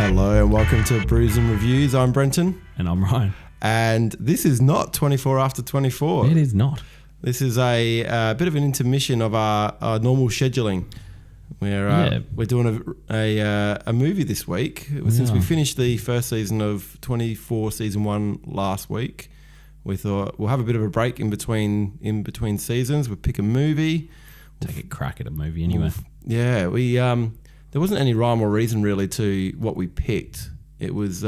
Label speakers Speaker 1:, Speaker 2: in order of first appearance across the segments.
Speaker 1: Hello and welcome to Brews and Reviews. I'm Brenton.
Speaker 2: And I'm Ryan.
Speaker 1: And this is not 24 after 24.
Speaker 2: It is not.
Speaker 1: This is a bit of an intermission of our normal scheduling. We're doing a movie this week. Since we finished the first season of 24 season 1 last week, we thought we'll have a bit of a break in between seasons. We'll pick a movie.
Speaker 2: Take a crack at a movie anyway.
Speaker 1: There wasn't any rhyme or reason really to what we picked. It was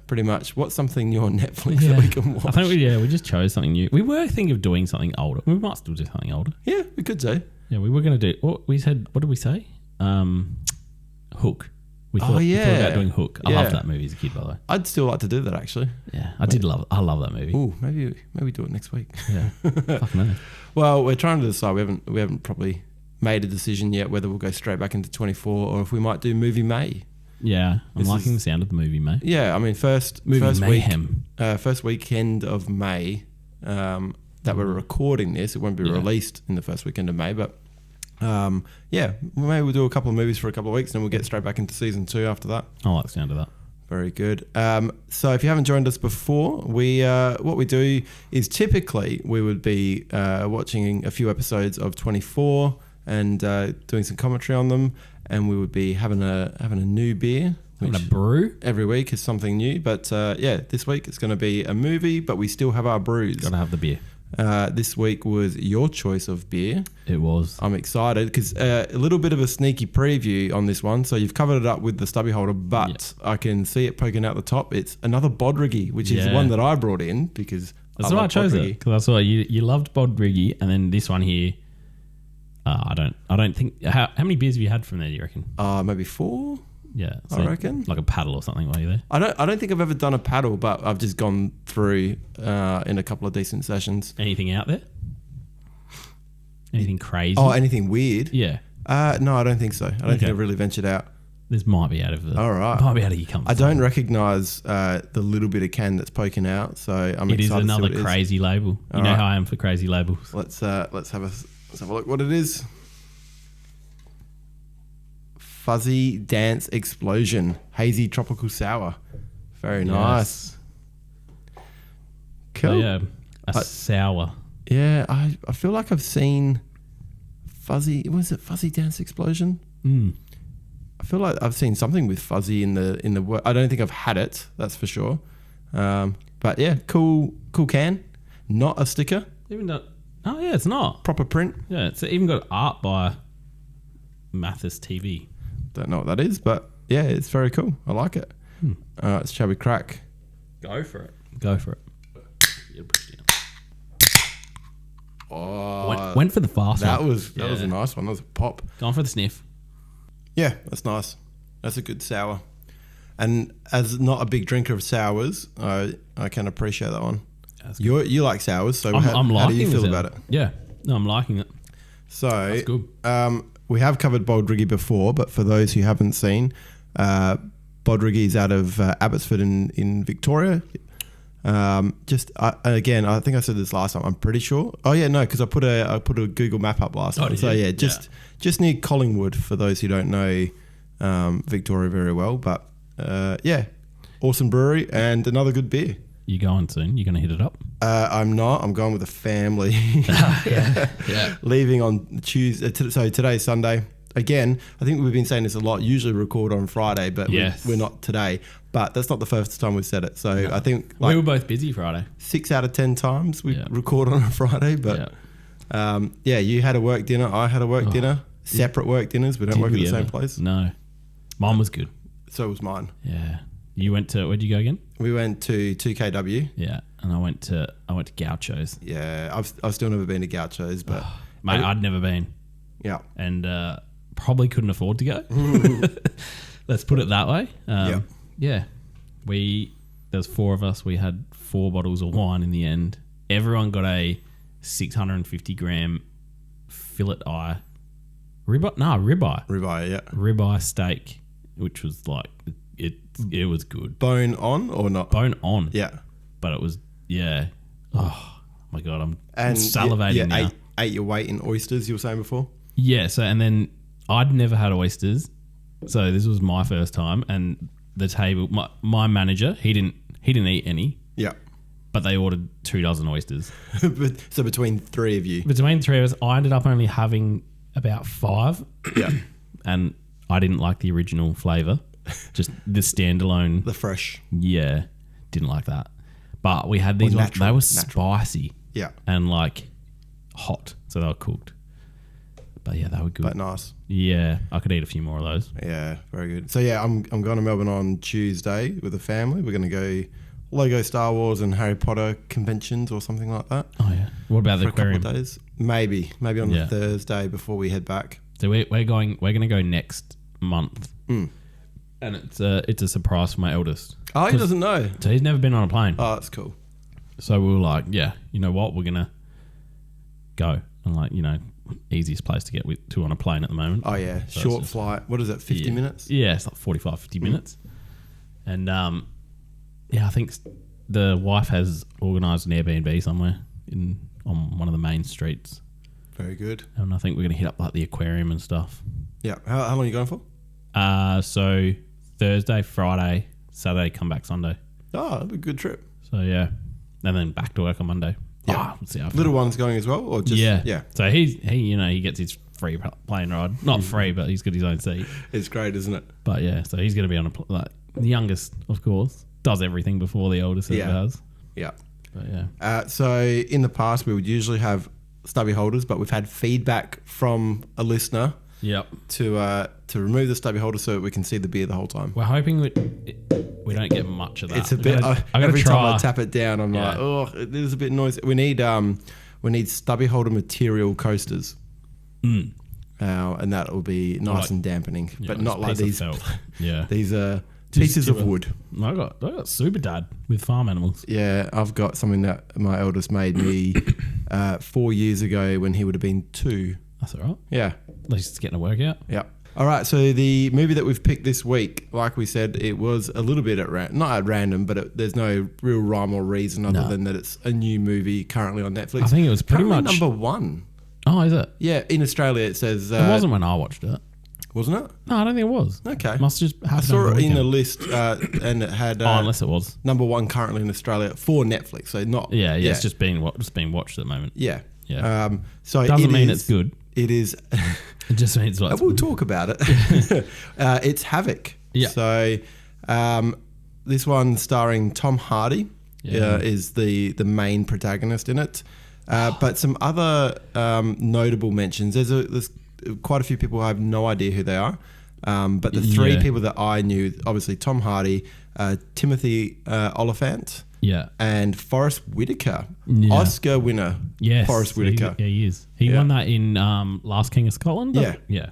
Speaker 1: pretty much what's something new on Netflix that we can watch.
Speaker 2: I think we just chose something new. We were thinking of doing something older. We might still do something older.
Speaker 1: Yeah, we could do.
Speaker 2: Yeah, we were going to do. What did we say? Hook. We thought about doing Hook. I loved that movie as a kid, by the way.
Speaker 1: I'd still like to do that actually.
Speaker 2: Yeah, I love that movie.
Speaker 1: Ooh, maybe do it next week.
Speaker 2: Yeah, fuck no.
Speaker 1: Well, we're trying to decide. We haven't probably made a decision yet whether we'll go straight back into 24 or if we might do movie May.
Speaker 2: Yeah, I'm liking the sound of the movie May.
Speaker 1: Yeah, I mean first
Speaker 2: mayhem.
Speaker 1: First weekend of May that we're recording this. It won't be released in the first weekend of May, but maybe we'll do a couple of movies for a couple of weeks and then we'll get straight back into season 2 after that.
Speaker 2: I like the sound of that.
Speaker 1: Very good. So if you haven't joined us before, what we do is typically we would be watching a few episodes of 24 and doing some commentary on them, and we would be having a new beer.
Speaker 2: Having a brew?
Speaker 1: Every week is something new, but this week it's going to be a movie, but we still have our brews.
Speaker 2: Got to have the beer.
Speaker 1: This week was your choice of beer.
Speaker 2: It was.
Speaker 1: I'm excited because a little bit of a sneaky preview on this one. So you've covered it up with the stubby holder, but I can see it poking out the top. It's another Bodriggy, which is the one that I brought in because
Speaker 2: that's why I chose it, because I saw you loved Bodriggy, and then this one here. I don't think. How many beers have you had from there? Do you reckon?
Speaker 1: Maybe 4.
Speaker 2: Yeah, so
Speaker 1: I reckon
Speaker 2: like a paddle or something while you're there.
Speaker 1: I don't think I've ever done a paddle, but I've just gone through in a couple of decent sessions.
Speaker 2: Anything out there? Anything crazy?
Speaker 1: Oh, anything weird?
Speaker 2: Yeah.
Speaker 1: No, I don't think so. I don't think I've really ventured out.
Speaker 2: This might be out of the.
Speaker 1: All right.
Speaker 2: Might be out of your comfort
Speaker 1: I don't recognise the little bit of can that's poking out, so I'm excited.
Speaker 2: It is another
Speaker 1: to see what
Speaker 2: crazy label. You know how I am for crazy labels.
Speaker 1: Let's have a look what it is. Fuzzy Dance Explosion Hazy Tropical Sour. Very nice. Cool.
Speaker 2: So sour.
Speaker 1: Yeah, I feel like I've seen Fuzzy. Was it Fuzzy Dance Explosion? I feel like I've seen something with Fuzzy in the. I don't think I've had it. That's for sure. But yeah, cool can. Not a sticker.
Speaker 2: Even though, it's not
Speaker 1: Proper print.
Speaker 2: Yeah, it's even got art by Mathis TV.
Speaker 1: Don't know what that is, but yeah, it's very cool. I like it. Shall we crack?
Speaker 2: Go for it.
Speaker 1: Oh,
Speaker 2: went for the fast
Speaker 1: that
Speaker 2: one.
Speaker 1: was a nice one. That was a pop.
Speaker 2: Going for the sniff.
Speaker 1: Yeah, that's nice. That's a good sour. And as not a big drinker of sours, I can appreciate that one. You like sours, so how do you feel about it?
Speaker 2: Yeah, no, I'm liking it.
Speaker 1: So
Speaker 2: that's good.
Speaker 1: We have covered Bodriggy before, but for those who haven't seen, Bodriggy is out of Abbotsford in Victoria. Again, I think I said this last time. I'm pretty sure. Oh yeah, no, because I put a Google map up last time. So yeah, just near Collingwood for those who don't know Victoria very well. But awesome brewery and another good beer.
Speaker 2: You going soon? You going to hit it up?
Speaker 1: I'm not. I'm going with the family.
Speaker 2: Yeah.
Speaker 1: Leaving on Tuesday. So today's Sunday. Again, I think we've been saying this a lot. Usually record on Friday, but we're not today. But that's not the first time we've said it. So I think
Speaker 2: we were both busy Friday.
Speaker 1: 6 out of 10 times we record on a Friday. But you had a work dinner. I had a work dinner. Separate work dinners. We don't work at the same place.
Speaker 2: No. Mine was good.
Speaker 1: So was mine.
Speaker 2: Yeah. You went to, where'd you go again?
Speaker 1: We went to 2KW.
Speaker 2: Yeah, and I went to Gaucho's.
Speaker 1: Yeah, I've still never been to Gaucho's, but
Speaker 2: mate, I'd never been.
Speaker 1: Yeah,
Speaker 2: and probably couldn't afford to go. Let's put it that way. Yeah, there's 4 of us. We had 4 bottles of wine in the end. Everyone got a 650 gram fillet eye ribeye.
Speaker 1: Ribeye, yeah.
Speaker 2: Ribeye steak, which was like. It was good.
Speaker 1: Bone on or not?
Speaker 2: Bone on.
Speaker 1: Yeah.
Speaker 2: But it was, oh my God, I'm salivating now.
Speaker 1: Ate your weight in oysters, you were saying before?
Speaker 2: Yeah, and then I'd never had oysters. So this was my first time. And the table, my manager, he didn't eat any.
Speaker 1: Yeah.
Speaker 2: But they ordered 2 dozen oysters.
Speaker 1: So between 3 of you.
Speaker 2: Between 3 of us, I ended up only having about 5.
Speaker 1: Yeah.
Speaker 2: And I didn't like the original flavour. Just the standalone.
Speaker 1: The fresh.
Speaker 2: Yeah. Didn't like that. But we had these ones. They were spicy.
Speaker 1: Yeah.
Speaker 2: And like hot. So they were cooked. But yeah, they were good.
Speaker 1: But nice.
Speaker 2: Yeah. I could eat a few more of those.
Speaker 1: Yeah. Very good. So yeah, I'm going to Melbourne on Tuesday with the family. We're going to go Lego Star Wars and Harry Potter conventions or something like that.
Speaker 2: Oh yeah. What about the aquarium?
Speaker 1: A couple of days. Maybe on the Thursday before we head back.
Speaker 2: So we're going to go next month. And it's a surprise for my eldest.
Speaker 1: Oh, he doesn't know.
Speaker 2: So he's never been on a plane.
Speaker 1: Oh, that's cool.
Speaker 2: So we were like, yeah, you know what? We're going to go. And like, you know, easiest place to get to on a plane at the moment.
Speaker 1: Oh yeah. So short flight. What is it? 50 minutes?
Speaker 2: Yeah, it's like 45, 50 minutes. And yeah, I think the wife has organised an Airbnb somewhere on one of the main streets.
Speaker 1: Very good.
Speaker 2: And I think we're going to hit up like the aquarium and stuff.
Speaker 1: Yeah. How long are you going for?
Speaker 2: So Thursday, Friday, Saturday, come back Sunday.
Speaker 1: Oh, that'll be a good trip.
Speaker 2: So yeah, and then back to work on Monday.
Speaker 1: Yeah.
Speaker 2: Let's see how
Speaker 1: Little one's going as well, or just
Speaker 2: yeah. So he gets his free plane ride. Not free, but he's got his own seat.
Speaker 1: It's great, isn't it?
Speaker 2: But yeah, so he's going to be on like the youngest, of course. Does everything before the oldest ever has.
Speaker 1: Yeah.
Speaker 2: But yeah.
Speaker 1: So in the past, we would usually have stubby holders, but we've had feedback from a listener to remove the stubby holder so that we can see the beer the whole time.
Speaker 2: We're hoping we don't get much of that.
Speaker 1: It's a bit. Every time I tap it down, I'm like, oh, it is a bit noisy. We need stubby holder material coasters. And that will be nice and dampening, but not like these.
Speaker 2: Yeah.
Speaker 1: These are pieces of wood.
Speaker 2: I got Super Dad with farm animals.
Speaker 1: Yeah, I've got something that my eldest made me 4 years ago when he would have been 2.
Speaker 2: That's all right.
Speaker 1: Yeah.
Speaker 2: At least it's getting a workout.
Speaker 1: Yeah. All right, so the movie that we've picked this week, like we said, it was a little bit not at random, but there's no real rhyme or reason other than that it's a new movie currently on Netflix.
Speaker 2: I think it was pretty much
Speaker 1: number 1.
Speaker 2: Oh, is it?
Speaker 1: Yeah, in Australia it says...
Speaker 2: it wasn't when I watched it.
Speaker 1: Wasn't it?
Speaker 2: No, I don't think it was.
Speaker 1: Okay.
Speaker 2: Must just have
Speaker 1: I saw it in a list and it had...
Speaker 2: unless it was.
Speaker 1: Number 1 currently in Australia for Netflix, so not...
Speaker 2: Yeah, it's just being watched at the moment.
Speaker 1: Yeah.
Speaker 2: Yeah.
Speaker 1: So
Speaker 2: it doesn't mean it's good.
Speaker 1: It is...
Speaker 2: It just means what?
Speaker 1: We'll talk about it. It's Havoc.
Speaker 2: Yeah.
Speaker 1: So this one starring Tom Hardy is the main protagonist in it. But some other notable mentions. There's quite a few people I have no idea who they are. But the 3 people that I knew, obviously Tom Hardy, Timothy Oliphant, and Forrest Whitaker, Oscar winner.
Speaker 2: Yes,
Speaker 1: Forrest Whitaker.
Speaker 2: He is. He won that in Last King of Scotland.
Speaker 1: Yeah.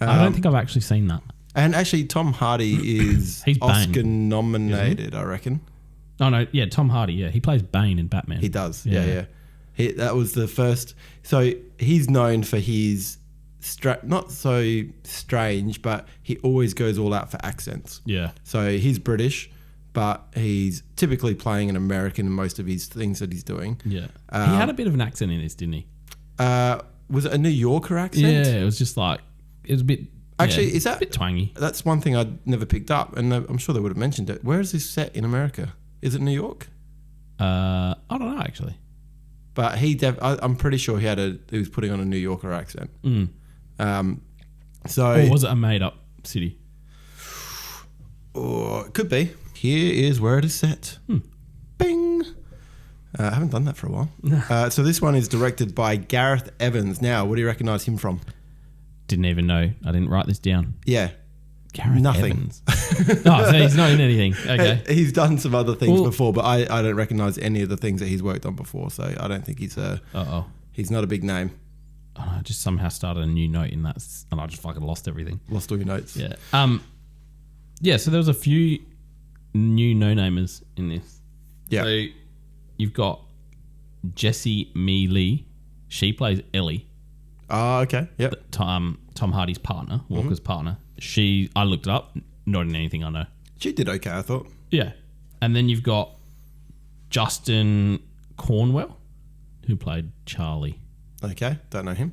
Speaker 2: I don't think I've actually seen that.
Speaker 1: And actually, Tom Hardy is Oscar nominated, I reckon.
Speaker 2: Oh no, yeah, Tom Hardy. Yeah, he plays Bane in Batman.
Speaker 1: He does. Yeah. That was the first. So he's known for his not so strange, but he always goes all out for accents.
Speaker 2: Yeah.
Speaker 1: So he's British, but he's typically playing an American in most of his things that he's doing.
Speaker 2: Yeah. He had a bit of an accent in this, didn't he?
Speaker 1: Was it a New Yorker accent?
Speaker 2: Yeah, it was just like, it was a bit...
Speaker 1: Actually, is that...
Speaker 2: a bit twangy.
Speaker 1: That's one thing I'd never picked up, and I'm sure they would have mentioned it. Where is this set in America? Is it New York?
Speaker 2: I don't know, actually.
Speaker 1: But I'm pretty sure he was putting on a New Yorker accent. So...
Speaker 2: Or was it a made-up city?
Speaker 1: Or it could be. Here is where it is set. Bing! I haven't done that for a while. So this one is directed by Gareth Evans. Now, what do you recognise him from?
Speaker 2: Didn't even know. I didn't write this down.
Speaker 1: Yeah.
Speaker 2: Gareth
Speaker 1: Nothing.
Speaker 2: Evans. So he's not in anything. Okay.
Speaker 1: He's done some other things before, but I don't recognise any of the things that he's worked on before, so I don't think he's not a big name.
Speaker 2: Oh, I just somehow started a new note in that, and I just fucking lost everything.
Speaker 1: Lost all your notes.
Speaker 2: Yeah. Yeah, so there was a few new no-namers in this.
Speaker 1: Yeah.
Speaker 2: So you've got Jessie Lee. She plays Ellie.
Speaker 1: Oh, okay. Yep.
Speaker 2: Tom Hardy's partner, Walker's partner. I looked it up, not in anything I know.
Speaker 1: She did okay, I thought.
Speaker 2: Yeah. And then you've got Justin Cornwell, who played Charlie.
Speaker 1: Okay, don't know him.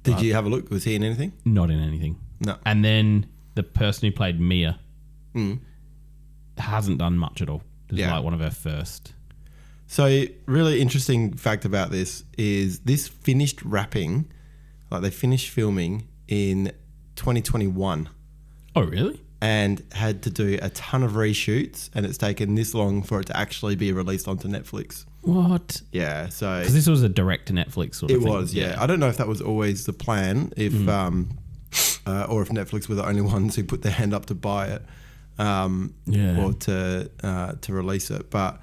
Speaker 1: Did you have a look? Was he in anything?
Speaker 2: Not in anything.
Speaker 1: No.
Speaker 2: And then the person who played Mia, hasn't done much at all. It's like one of her first.
Speaker 1: So really interesting fact about this is this finished wrapping, like they finished filming in 2021.
Speaker 2: Oh, really?
Speaker 1: And had to do a ton of reshoots, and it's taken this long for it to actually be released onto Netflix.
Speaker 2: What?
Speaker 1: Yeah, so...
Speaker 2: Because this was a direct to Netflix sort of thing.
Speaker 1: It was, yeah. I don't know if that was always the plan, or if Netflix were the only ones who put their hand up to buy it, or to release it. But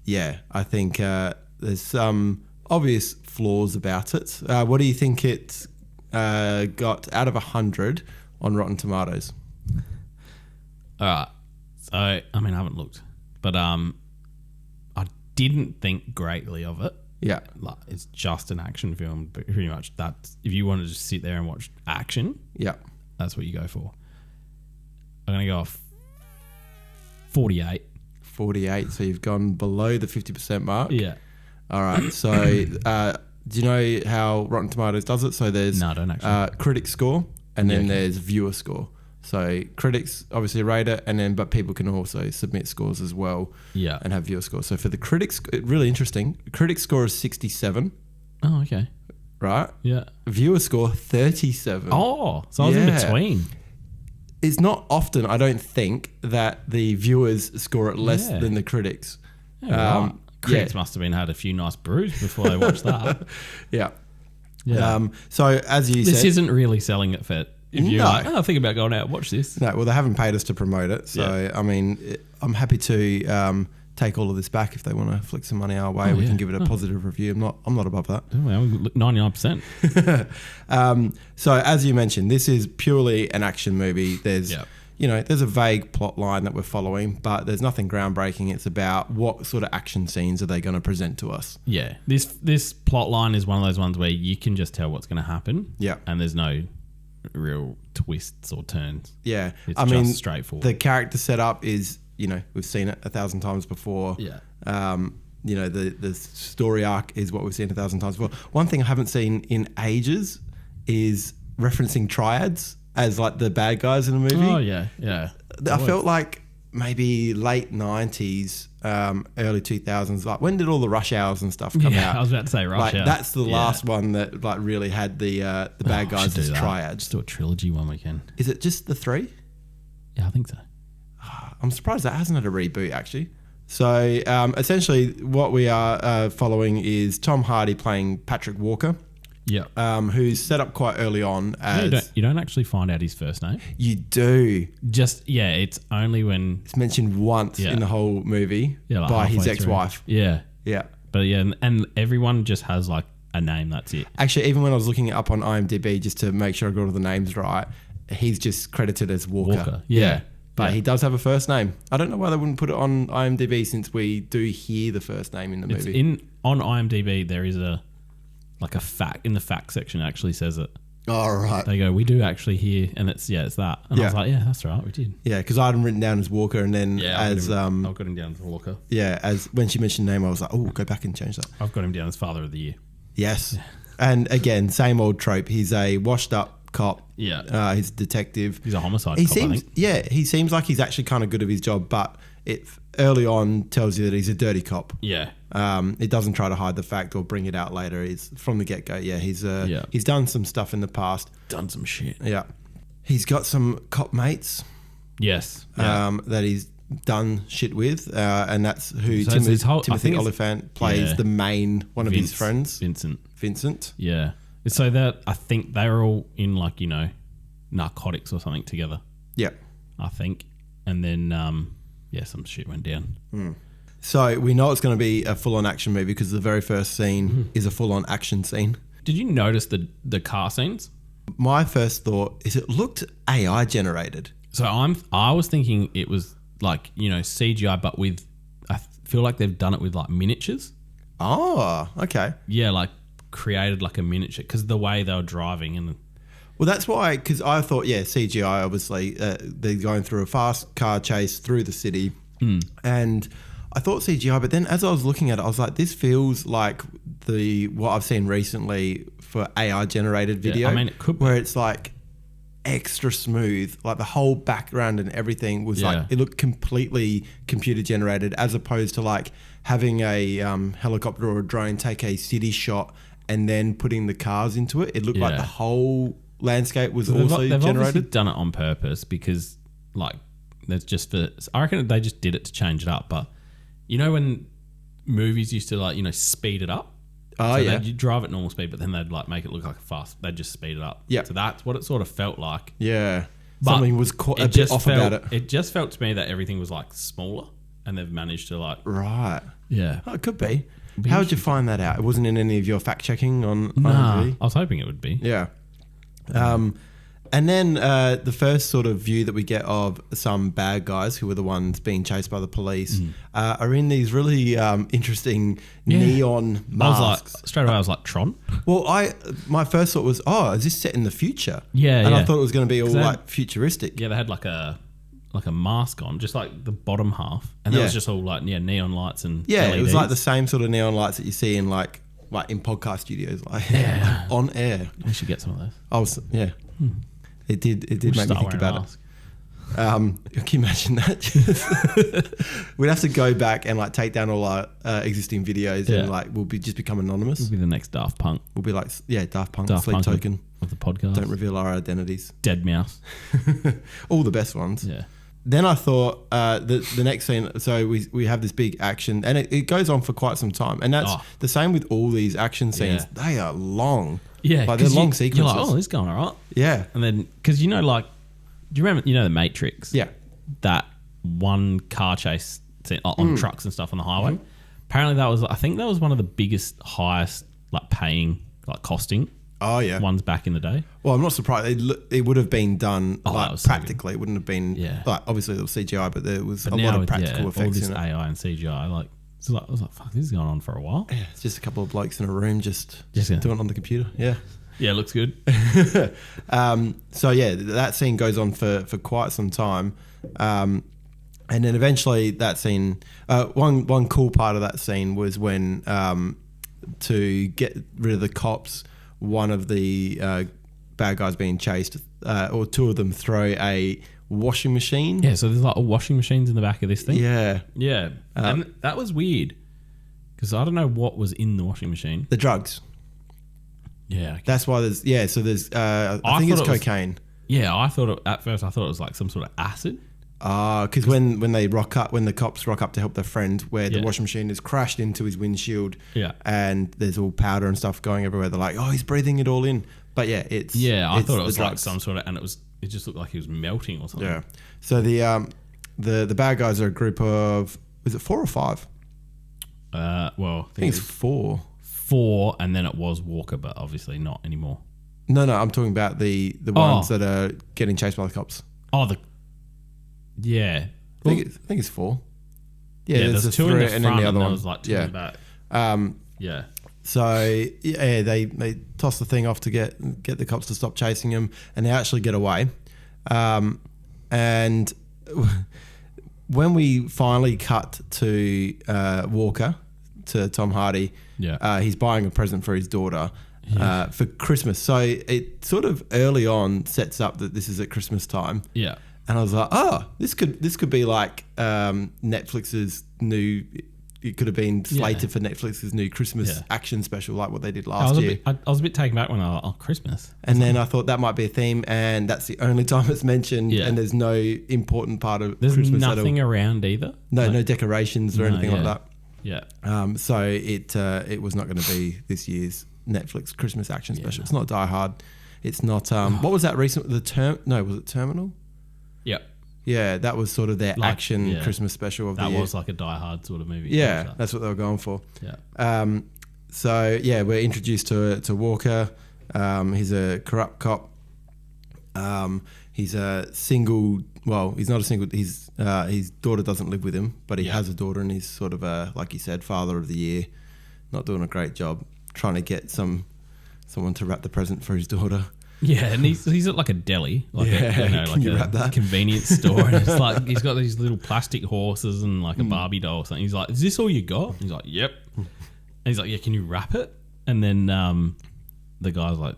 Speaker 1: yeah, I think there's some obvious flaws about it. What do you think it got out of 100 on Rotten Tomatoes?
Speaker 2: All right. So, I mean, I haven't looked, but I didn't think greatly of it.
Speaker 1: Yeah.
Speaker 2: Like, it's just an action film, but pretty much that's, if you want to just sit there and watch action, that's what you go for. I'm going to go off 48.
Speaker 1: 48, so you've gone below the 50% mark.
Speaker 2: Yeah.
Speaker 1: All right, so do you know how Rotten Tomatoes does it? So there's
Speaker 2: no, I don't actually.
Speaker 1: Critic score, and then there's viewer score. So critics obviously rate it, but people can also submit scores as well.
Speaker 2: Yeah.
Speaker 1: And have viewer scores. So for the critics, really interesting. Critic score is 67.
Speaker 2: Oh, okay.
Speaker 1: Right?
Speaker 2: Yeah.
Speaker 1: Viewer score 37.
Speaker 2: Oh, so I was in between.
Speaker 1: It's not often, I don't think, that the viewers score it less than the critics.
Speaker 2: Yeah, right. Critics must have had a few nice brews before they watched that.
Speaker 1: Yeah.
Speaker 2: Yeah.
Speaker 1: So as you said,
Speaker 2: this isn't really selling it for. If you're like, I think about going out and watch this.
Speaker 1: No, well, they haven't paid us to promote it. So, I mean, I'm happy to take all of this back if they want to flick some money our way. We can give it a positive review. I'm not above that.
Speaker 2: Oh, well, 99%.
Speaker 1: So, as you mentioned, this is purely an action movie. There's, there's a vague plot line that we're following, but there's nothing groundbreaking. It's about what sort of action scenes are they going to present to us.
Speaker 2: Yeah. This plot line is one of those ones where you can just tell what's going to happen.
Speaker 1: Yeah.
Speaker 2: And there's no real twists or turns.
Speaker 1: Yeah.
Speaker 2: It's just straightforward.
Speaker 1: The character setup is, we've seen it 1,000 times before.
Speaker 2: Yeah.
Speaker 1: The story arc is what we've seen 1,000 times before. One thing I haven't seen in ages is referencing triads as like the bad guys in a movie.
Speaker 2: Oh, yeah. Yeah.
Speaker 1: I felt like maybe late 90s, early 2000s. Like, when did all the Rush Hours and stuff come out?
Speaker 2: I was about to say Rush Hour.
Speaker 1: That's the last one that like really had the bad guys as triads.
Speaker 2: Just do a trilogy one weekend.
Speaker 1: Is it just the 3?
Speaker 2: Yeah, I think so.
Speaker 1: I'm surprised that hasn't had a reboot, actually. So essentially what we are following is Tom Hardy playing Patrick Walker.
Speaker 2: Yeah.
Speaker 1: Who's set up quite early on as...
Speaker 2: You don't actually find out his first name.
Speaker 1: You do.
Speaker 2: It's only when...
Speaker 1: It's mentioned once in the whole movie by his ex-wife.
Speaker 2: Yeah.
Speaker 1: Yeah.
Speaker 2: But and everyone just has like a name, that's it.
Speaker 1: Actually, even when I was looking it up on IMDb just to make sure I got all the names right, he's just credited as Walker.
Speaker 2: Yeah.
Speaker 1: But he does have a first name. I don't know why they wouldn't put it on IMDb since we do hear the first name in the movie.
Speaker 2: On IMDb, there is a fact in the fact section. It actually says it.
Speaker 1: Oh, right.
Speaker 2: They go, we do actually hear, and it's that. And I was like, yeah, that's right, we did.
Speaker 1: Yeah, because I had him written down as Walker, and then
Speaker 2: I've got him down as Walker.
Speaker 1: Yeah, as when she mentioned the name, I was like, oh, go back and change that.
Speaker 2: I've got him down as Father of the Year.
Speaker 1: Yes, and again, same old trope. He's a washed-up cop.
Speaker 2: Yeah,
Speaker 1: he's a detective.
Speaker 2: He's a homicide cop, I think.
Speaker 1: Yeah, he seems like he's actually kind of good at his job, but it early on tells you that he's a dirty cop.
Speaker 2: Yeah.
Speaker 1: It doesn't try to hide the fact or bring it out later. He's from the get-go. Yeah, he's done some stuff in the past.
Speaker 2: Done some shit.
Speaker 1: Yeah. He's got some cop mates.
Speaker 2: Yes.
Speaker 1: That he's done shit with, and that's who Timothy Olyphant plays the main one of his friends. Vincent.
Speaker 2: Yeah. So that I think they were all in narcotics or something together.
Speaker 1: Yeah.
Speaker 2: I think. And then some shit went down.
Speaker 1: So we know it's going to be a full-on action movie because the very first scene is a full-on action scene.
Speaker 2: Did you notice the car scenes?
Speaker 1: My first thought is it looked AI generated.
Speaker 2: So I was thinking it was CGI, but with, I feel like they've done it with miniatures.
Speaker 1: Oh, okay.
Speaker 2: Yeah, created a miniature because the way they were driving and.
Speaker 1: Well, that's why, because I thought, CGI, obviously, they're going through a fast car chase through the city. And I thought CGI, but then as I was looking at it, I was like, this feels like what I've seen recently for AI-generated video.
Speaker 2: Yeah, I mean, it could be.
Speaker 1: Where it's like, extra smooth. Like the whole background and everything was like, it looked completely computer generated, as opposed to like having a helicopter or a drone take a city shot and then putting the cars into it. It looked like the whole landscape was also
Speaker 2: they've
Speaker 1: generated.
Speaker 2: Obviously done it on purpose because like that's just for. I reckon they just did it to change it up. But you know when movies used to like speed it up.
Speaker 1: Oh,
Speaker 2: so
Speaker 1: yeah.
Speaker 2: You drive at normal speed, but then they'd like make it look like a fast. They'd just speed it up.
Speaker 1: Yeah.
Speaker 2: So that's what it sort of felt like.
Speaker 1: Yeah.
Speaker 2: But
Speaker 1: something was a bit off about it.
Speaker 2: It just felt to me that everything was like smaller, and they've managed to like.
Speaker 1: Right.
Speaker 2: Yeah.
Speaker 1: Oh, it could be. How would you find that out? It wasn't in any of your fact checking on
Speaker 2: Nah,
Speaker 1: IMDb?
Speaker 2: I was hoping it would be.
Speaker 1: Yeah. And then the first sort of view that we get of some bad guys who are the ones being chased by the police are in these really interesting neon masks.
Speaker 2: Straight away I was like, Tron?
Speaker 1: Well, my first thought was, is this set in the future?
Speaker 2: Yeah,
Speaker 1: and I thought it was going to be all like futuristic.
Speaker 2: Yeah, they had like a mask on, just like the bottom half, and that was just all like neon lights and LEDs.
Speaker 1: It was like the same sort of neon lights that you see in like in podcast studios, like on air.
Speaker 2: We should get some of those.
Speaker 1: It did make me think about it. Can you imagine that? We'd have to go back and like take down all our existing videos and like we'll just become anonymous.
Speaker 2: We'll be the next Daft Punk.
Speaker 1: We'll be like Daft Punk Sleep Token
Speaker 2: of the podcast.
Speaker 1: Don't reveal our identities.
Speaker 2: Dead Mouse.
Speaker 1: All the best ones.
Speaker 2: Yeah.
Speaker 1: Then I thought the next scene. So we have this big action, and it goes on for quite some time, and that's the same with all these action scenes. Yeah. They are long.
Speaker 2: Yeah,
Speaker 1: like they're long sequences.
Speaker 2: You're like, this is going all right.
Speaker 1: Yeah,
Speaker 2: and then because do you remember the Matrix?
Speaker 1: Yeah,
Speaker 2: that one car chase scene, on trucks and stuff on the highway. Mm-hmm. Apparently, I think that was one of the biggest, highest like paying, like costing.
Speaker 1: Oh yeah,
Speaker 2: ones back in the day.
Speaker 1: Well, I'm not surprised. It would have been done like practically. It wouldn't have been like obviously there was CGI, but there was a lot of practical effects
Speaker 2: all this
Speaker 1: in it.
Speaker 2: AI and CGI. Like I was like, fuck, this is going on for a while.
Speaker 1: Yeah, it's just a couple of blokes in a room just doing it on the computer. Yeah.
Speaker 2: Yeah, it looks good.
Speaker 1: So yeah, that scene goes on for quite some time, and then eventually that scene. One cool part of that scene was when to get rid of the cops, one of the bad guys being chased, or two of them throw a washing machine.
Speaker 2: Yeah, so there's like washing machines in the back of this thing.
Speaker 1: Yeah,
Speaker 2: yeah, and that was weird because I don't know what was in the washing machine.
Speaker 1: The drugs.
Speaker 2: Yeah, okay.
Speaker 1: That's why there's So there's I think it's cocaine.
Speaker 2: I thought at first it was like some sort of acid.
Speaker 1: Because when the cops rock up to help their friend, where the washing machine is crashed into his windshield, and there's all powder and stuff going everywhere. They're like, he's breathing it all in. But I
Speaker 2: thought it was like some sort of, and it just looked like he was melting or something.
Speaker 1: Yeah. So the bad guys are a group of, was it 4 or 5?
Speaker 2: I
Speaker 1: think it's 4.
Speaker 2: 4, and then it was Walker, but obviously not anymore.
Speaker 1: No, I'm talking about the ones that are getting chased by the cops.
Speaker 2: Yeah.
Speaker 1: I think it's 4.
Speaker 2: Yeah, there's 2 in the front,
Speaker 1: and then the other one
Speaker 2: was like 2 in the back. Yeah.
Speaker 1: So they toss the thing off to get the cops to stop chasing him, and they actually get away. And when we finally cut to Walker, to Tom Hardy, he's buying a present for his daughter for Christmas. So it sort of early on sets up that this is at Christmas time.
Speaker 2: Yeah.
Speaker 1: And I was like, this could be like Netflix's new. It could have been slated for Netflix's new Christmas action special, like what they did last year.
Speaker 2: I was a bit taken back when I was Christmas.
Speaker 1: And then I thought that might be a theme, and that's the only time it's mentioned. Yeah. And there's no important part of Christmas at all.
Speaker 2: There's nothing around either.
Speaker 1: No decorations or anything like that.
Speaker 2: Yeah.
Speaker 1: So it was not going to be this year's Netflix Christmas action special. It's not Die Hard. It's not. What was that recent? Was it Terminal?
Speaker 2: Yeah.
Speaker 1: Yeah, that was sort of their action Christmas special of the year.
Speaker 2: That was like a Die Hard sort of movie.
Speaker 1: Yeah, that's what they were going for.
Speaker 2: Yeah.
Speaker 1: So we're introduced to Walker. He's a corrupt cop. He's a single. Well, he's not a single. His daughter doesn't live with him, but he has a daughter, and he's sort of like you said, father of the year. Not doing a great job trying to get someone to wrap the present for his daughter.
Speaker 2: Yeah, and he's at like a deli, like a convenience store, and it's like he's got these little plastic horses and like a Barbie doll or something. He's like, "Is this all you got?" He's like, "Yep." And he's like, "Yeah, can you wrap it?" And then the guy's like,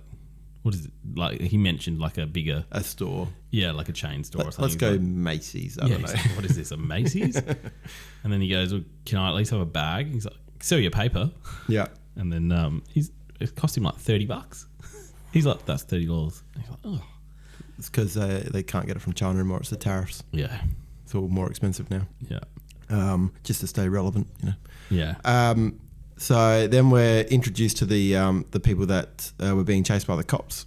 Speaker 2: what is it? Like he mentioned like a
Speaker 1: store.
Speaker 2: Yeah, like a chain store or something.
Speaker 1: Let's go Macy's. I don't know.
Speaker 2: Like, what is this, a Macy's? And then he goes, well, can I at least have a bag? He's like, sell your paper.
Speaker 1: Yeah.
Speaker 2: And then it cost him like $30. He's like, that's $30. And he's like, oh.
Speaker 1: It's because they can't get it from China anymore. It's the tariffs.
Speaker 2: Yeah.
Speaker 1: It's all more expensive now.
Speaker 2: Yeah.
Speaker 1: Just to stay relevant,
Speaker 2: Yeah.
Speaker 1: So then we're introduced to the people that were being chased by the cops.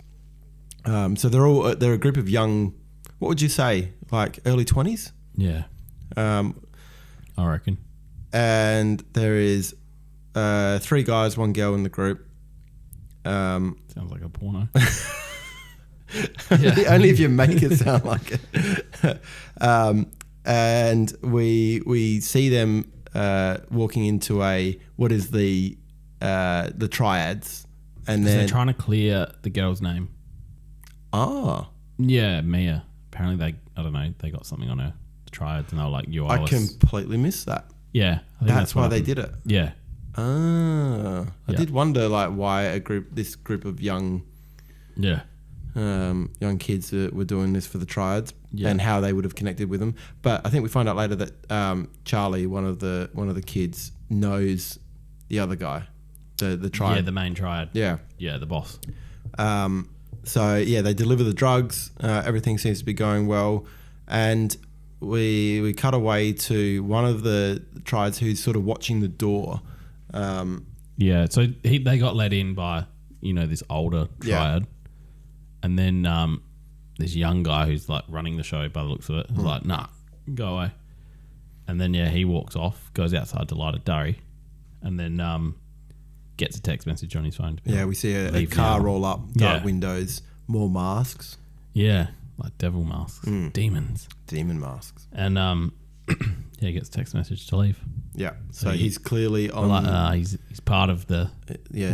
Speaker 1: So they're a group of young, what would you say, like early 20s?
Speaker 2: Yeah. I reckon.
Speaker 1: And there is 3 guys, 1 girl in the group.
Speaker 2: Sounds like a porno.
Speaker 1: Only if you make it sound like it. And we see them walking into what is the triads, and then
Speaker 2: they're trying to clear the girl's name.
Speaker 1: Oh,
Speaker 2: yeah, Mia. Apparently I don't know, they got something on her, the triads, and they were like, "You owe us."
Speaker 1: I completely missed that.
Speaker 2: Yeah, I think
Speaker 1: that's why they did it.
Speaker 2: Yeah.
Speaker 1: I did wonder like why this group of young kids were doing this for the triads, and how they would have connected with them. But I think we find out later that Charlie, one of the kids, knows the other guy, the triad.
Speaker 2: Yeah, the main triad.
Speaker 1: Yeah,
Speaker 2: the boss.
Speaker 1: So they deliver the drugs. Everything seems to be going well, and we cut away to one of the triads who's sort of watching the door.
Speaker 2: So they got let in by this older triad, and then this young guy who's like running the show by the looks of it is like, nah, go away. And then he walks off, goes outside to light a durry, and then gets a text message on his phone.
Speaker 1: We see a car roll up, dark windows, more masks.
Speaker 2: Yeah, like devil masks, demons,
Speaker 1: demon masks,
Speaker 2: and he gets a text message to leave.
Speaker 1: Yeah, so he's clearly on.
Speaker 2: He's part of the.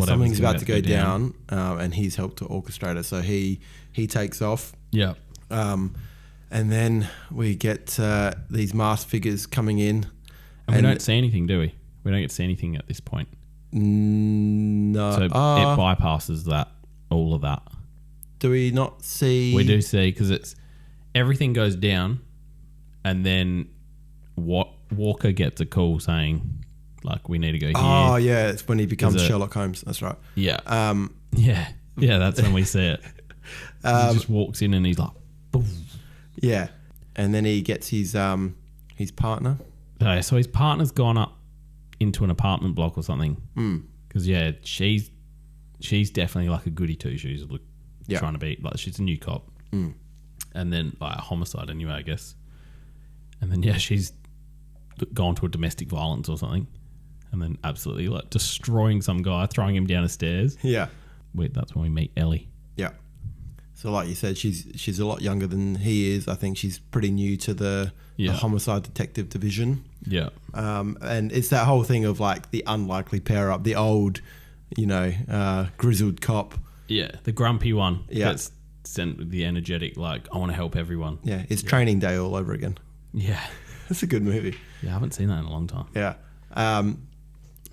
Speaker 1: Something's about to go down, and he's helped to orchestrate it. So he takes off.
Speaker 2: Yeah.
Speaker 1: And then we get these masked figures coming in,
Speaker 2: and we don't see anything, do we? We don't get to see anything at this point.
Speaker 1: No.
Speaker 2: So it bypasses all of that.
Speaker 1: Do we not see?
Speaker 2: We do see, because it's everything goes down, and then Walker gets a call saying, like, we need to go here.
Speaker 1: Oh yeah, it's when he becomes Sherlock Holmes. That's right.
Speaker 2: Yeah. That's when we see it. He just walks in and he's like, boom.
Speaker 1: Yeah, and then he gets his partner.
Speaker 2: Okay, so his partner's gone up into an apartment block or something. Because she's definitely like a goody two shoes. Trying to be like, she's a new cop. And then like a homicide anyway, I guess. And then she's gone to a domestic violence or something, and then absolutely like destroying some guy, throwing him down the stairs.
Speaker 1: Yeah.
Speaker 2: That's when we meet Ellie.
Speaker 1: Yeah. So like you said, she's a lot younger than he is. I think she's pretty new to the homicide detective division. Yeah. And it's that whole thing of like the unlikely pair up, the old, grizzled cop.
Speaker 2: Yeah. The grumpy one. Yeah. That's sent with the energetic, like, I want to help everyone.
Speaker 1: Yeah. It's Training Day all over again.
Speaker 2: Yeah.
Speaker 1: It's a good movie.
Speaker 2: Yeah. I haven't seen that in a long time.
Speaker 1: Yeah.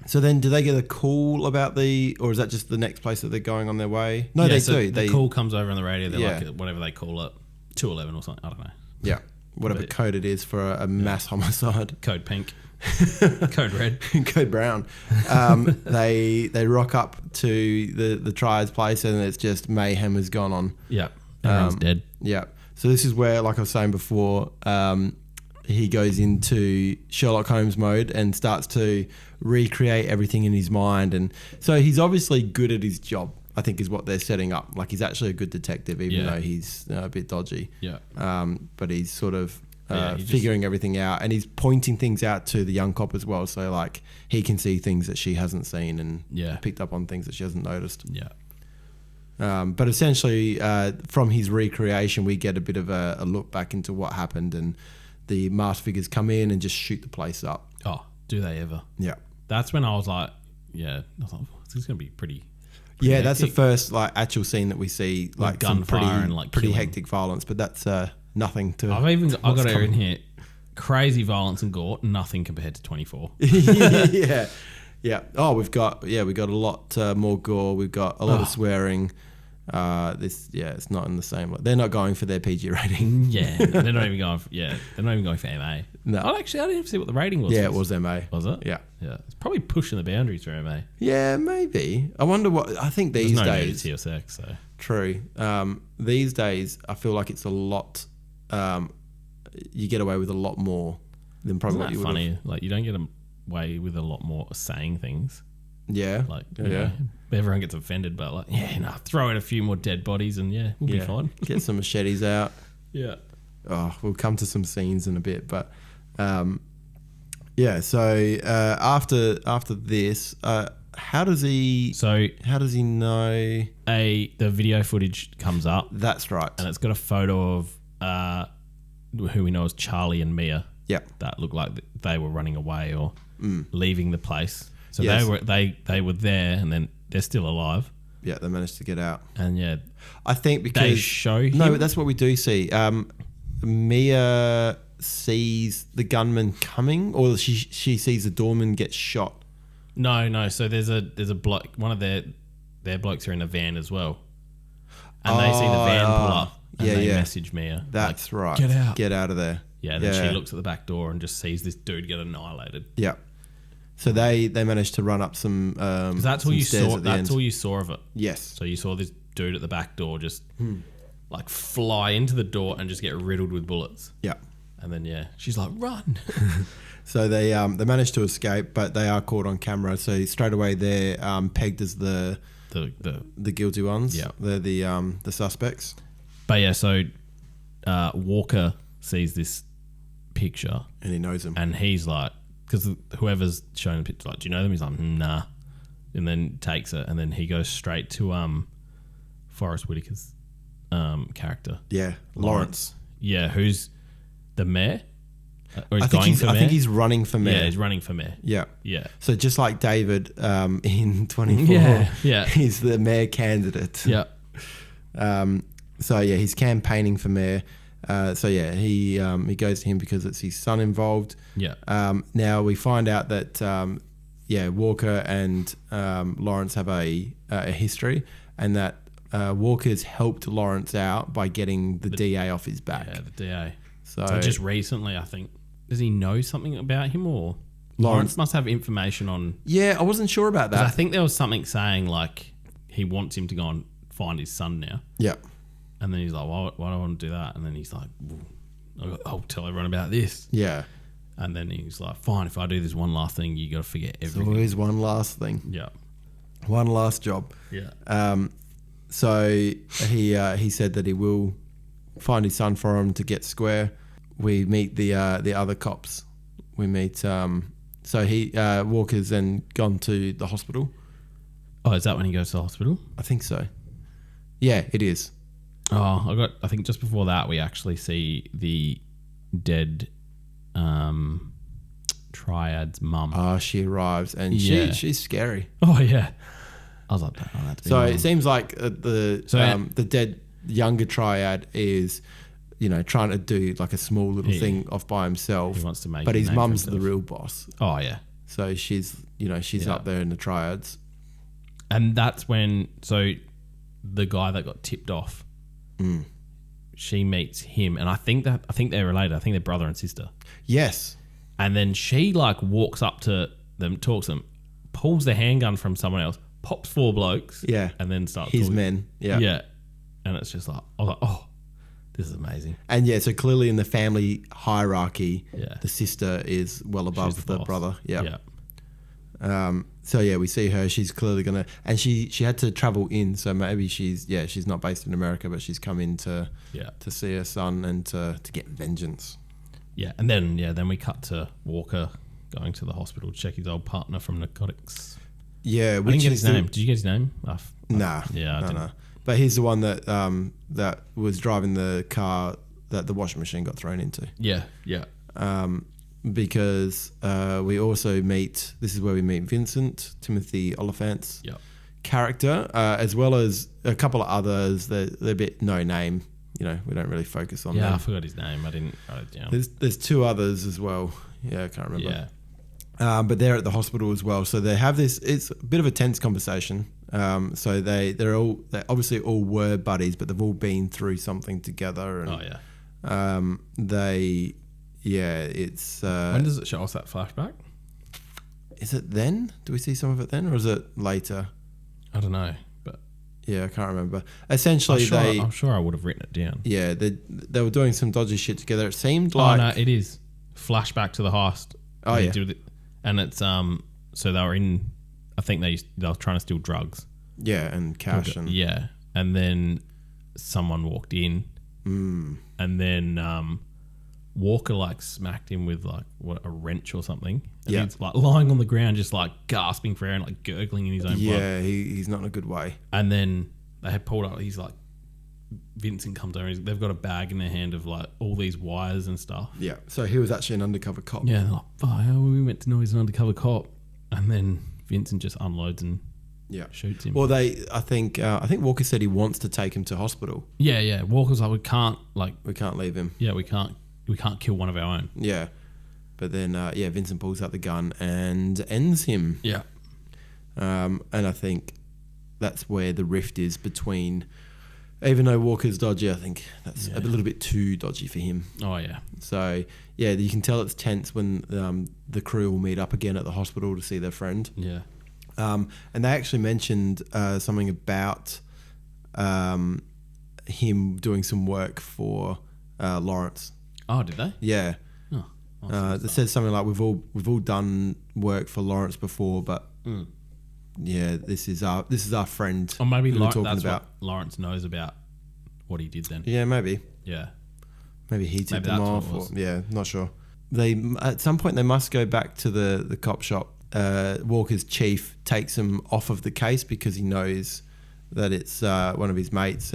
Speaker 1: So then do they get a call about or is that just the next place that they're going on their way? No, they do.
Speaker 2: The call comes over on the radio. They're like, whatever they call it, 211 or something. I don't know.
Speaker 1: Yeah. Whatever code it is for a mass homicide.
Speaker 2: Code pink. Code red.
Speaker 1: Code brown. They rock up to the triad's place, and it's just mayhem has gone on.
Speaker 2: Yeah. Everyone's dead.
Speaker 1: Yeah. So this is where, like I was saying before, he goes into Sherlock Holmes mode and starts to recreate everything in his mind. And so he's obviously good at his job, I think, is what they're setting up. Like, he's actually a good detective, even though he's a bit dodgy. Yeah. But he's sort of figuring everything out, and he's pointing things out to the young cop as well. So, like, he can see things that she hasn't seen and picked up on things that she hasn't noticed. Yeah. But essentially, from his recreation, we get a bit of a look back into what happened, and the masked figures come in and just shoot the place up.
Speaker 2: Oh, do they ever?
Speaker 1: Yeah.
Speaker 2: That's when I was like, this is going to be pretty
Speaker 1: yeah, that's the first like actual scene that we see, like
Speaker 2: gunfire and like
Speaker 1: pretty hectic violence, but that's nothing to.
Speaker 2: I've got it in here. Crazy violence and gore, nothing compared to 24.
Speaker 1: Yeah. Oh, we've got a lot more gore. We've got a lot of swearing. It's not in the same. They're not going for their PG rating.
Speaker 2: Yeah, they're not even going for MA.
Speaker 1: No,
Speaker 2: actually, I didn't even see what the rating was.
Speaker 1: Yeah, it was MA.
Speaker 2: Was it?
Speaker 1: Yeah.
Speaker 2: It's probably pushing the boundaries for MA.
Speaker 1: Yeah, maybe. I wonder what. I think these days.
Speaker 2: There's no TSX, so
Speaker 1: true. These days, I feel like it's a lot. You get away with a lot more than probably what you would.
Speaker 2: Funny, like you don't get away with a lot more saying things.
Speaker 1: Yeah,
Speaker 2: like you know, everyone gets offended, but throw in a few more dead bodies and we'll be fine.
Speaker 1: Get some machetes out.
Speaker 2: Yeah.
Speaker 1: Oh, we'll come to some scenes in a bit, but So after this, how does he know?
Speaker 2: The video footage comes up.
Speaker 1: That's right,
Speaker 2: and it's got a photo of who we know as Charlie and Mia.
Speaker 1: Yeah,
Speaker 2: that looked like they were running away or leaving the place. So they were there, and then they're still alive.
Speaker 1: Yeah, they managed to get out.
Speaker 2: And
Speaker 1: I think because
Speaker 2: they show him.
Speaker 1: No, that's what we do see. Mia sees the gunman coming, or she sees the doorman get shot.
Speaker 2: No. So there's a bloke. One of their blokes are in a van as well, and they see the van pull up, and they message Mia.
Speaker 1: That's right. Get out of there.
Speaker 2: Yeah. Then she looks at the back door and just sees this dude get annihilated.
Speaker 1: Yeah. So they managed to run up some. Because
Speaker 2: that's all you saw. That's all you saw of it.
Speaker 1: Yes.
Speaker 2: So you saw this dude at the back door just like fly into the door and just get riddled with bullets.
Speaker 1: Yeah.
Speaker 2: And then she's like, run.
Speaker 1: So they managed to escape, but they are caught on camera. So straight away they're pegged as the guilty ones.
Speaker 2: Yeah.
Speaker 1: They're the suspects.
Speaker 2: But so Walker sees this picture
Speaker 1: and he knows them,
Speaker 2: and he's like, because whoever's showing the picture, like, do you know them? He's like, nah, and then takes it, and then he goes straight to Forrest Whitaker's character.
Speaker 1: Yeah, Lawrence.
Speaker 2: Yeah, who's the mayor? Or
Speaker 1: I think he's running for mayor.
Speaker 2: Yeah, he's running for mayor.
Speaker 1: Yeah.
Speaker 2: Yeah.
Speaker 1: So just like David in 24, he's the mayor candidate.
Speaker 2: Yeah.
Speaker 1: He's campaigning for mayor. He goes to him because it's his son involved.
Speaker 2: Yeah.
Speaker 1: Now we find out that Walker and Lawrence have a history, and that Walker's helped Lawrence out by getting the DA off his back.
Speaker 2: Yeah, the DA.
Speaker 1: So
Speaker 2: just recently, I think. Does he know something about him, or Lawrence must have information on?
Speaker 1: Yeah, I wasn't sure about that.
Speaker 2: I think there was something saying like he wants him to go and find his son now.
Speaker 1: Yeah.
Speaker 2: And then he's like, why do I want to do that? And then he's like, I'll tell everyone about this.
Speaker 1: Yeah.
Speaker 2: And then he's like, fine, if I do this one last thing, you got to forget everything.
Speaker 1: There's always one last thing.
Speaker 2: Yeah.
Speaker 1: One last job.
Speaker 2: Yeah.
Speaker 1: So he said that he will find his son for him to get square. We meet the other cops. We meet Walker's then gone to the hospital.
Speaker 2: Oh, is that when he goes to the hospital?
Speaker 1: I think so. Yeah, it is.
Speaker 2: Oh, I think just before that we actually see the dead triad's mum.
Speaker 1: She arrives and she's scary.
Speaker 2: Oh yeah. I was like, that's
Speaker 1: so it seems like the dead younger triad is, trying to do like a small little thing off by himself.
Speaker 2: He wants to make,
Speaker 1: but his mum's the real boss.
Speaker 2: Oh yeah.
Speaker 1: So she's up there in the triads.
Speaker 2: And that's when the guy that got tipped off, she meets him, and I think they're related. I think they're brother and sister.
Speaker 1: Yes.
Speaker 2: And then she like walks up to them, talks to them, pulls the handgun from someone else, pops 4 blokes, and then starts
Speaker 1: his
Speaker 2: talking.
Speaker 1: Men.
Speaker 2: Yeah. And it's just like, I was like, oh, this is amazing.
Speaker 1: And so clearly in the family hierarchy, the sister is well above the brother. Yeah. We see her. She's clearly gonna, and she had to travel in. So maybe she's not based in America, but she's come in to see her son and to get vengeance.
Speaker 2: Yeah, and then we cut to Walker going to the hospital to check his old partner from narcotics.
Speaker 1: Yeah,
Speaker 2: I didn't get his name. Did you get his name?
Speaker 1: Nah.
Speaker 2: Yeah, I didn't.
Speaker 1: No. But he's the one that was driving the car that the washing machine got thrown into.
Speaker 2: Yeah.
Speaker 1: Because we also meet. This is where we meet Vincent, Timothy Oliphant's character, as well as a couple of others. They're a bit no name. We don't really focus on them.
Speaker 2: Yeah, I forgot his name. I didn't write it down.
Speaker 1: There's 2 others as well. Yeah, I can't remember.
Speaker 2: Yeah.
Speaker 1: But they're at the hospital as well. So they have this. It's a bit of a tense conversation. So they obviously all were buddies, but they've all been through something together. And, it's.
Speaker 2: When does it show us that flashback?
Speaker 1: Is it then? Do we see some of it then, or is it later?
Speaker 2: I don't know, but
Speaker 1: yeah, I can't remember. Essentially,
Speaker 2: I'm sure I would have written it down.
Speaker 1: Yeah, they were doing some dodgy shit together. It seemed like.
Speaker 2: Oh no, it is flashback to the heist.
Speaker 1: Oh yeah,
Speaker 2: and it's so they were in. I think they were trying to steal drugs.
Speaker 1: Yeah, and cash and
Speaker 2: and then someone walked in, and then Walker like smacked him with like a wrench or something. And he's like lying on the ground, just like gasping for air and like gurgling in his own blood.
Speaker 1: Yeah, he's not in a good way.
Speaker 2: And then they had pulled up. He's like, Vincent comes over. They've got a bag in their hand of like all these wires and stuff.
Speaker 1: Yeah, so he was actually an undercover cop.
Speaker 2: Yeah, they're like, oh, how were we meant to know he's an undercover cop? And then Vincent just unloads and shoots him.
Speaker 1: Well, I think Walker said he wants to take him to hospital.
Speaker 2: Yeah. Walker's like, we can't
Speaker 1: leave him.
Speaker 2: Yeah, we can't kill one of our own.
Speaker 1: Yeah. But then, Vincent pulls out the gun and ends him.
Speaker 2: Yeah.
Speaker 1: And I think that's where the rift is between, even though Walker's dodgy, I think that's a little bit too dodgy for him.
Speaker 2: Oh, yeah.
Speaker 1: So, yeah, you can tell it's tense when the crew will meet up again at the hospital to see their friend.
Speaker 2: Yeah.
Speaker 1: And they actually mentioned something about him doing some work for Lawrence.
Speaker 2: Oh, did they?
Speaker 1: Yeah. It says something like we've all done work for Lawrence before, but this is our friend.
Speaker 2: Or maybe
Speaker 1: that's
Speaker 2: about what Lawrence knows about what he did then.
Speaker 1: Yeah, maybe.
Speaker 2: Yeah.
Speaker 1: Maybe he tipped them off. Not sure. They at some point they must go back to the cop shop. Walker's chief takes him off of the case because he knows that it's one of his mates,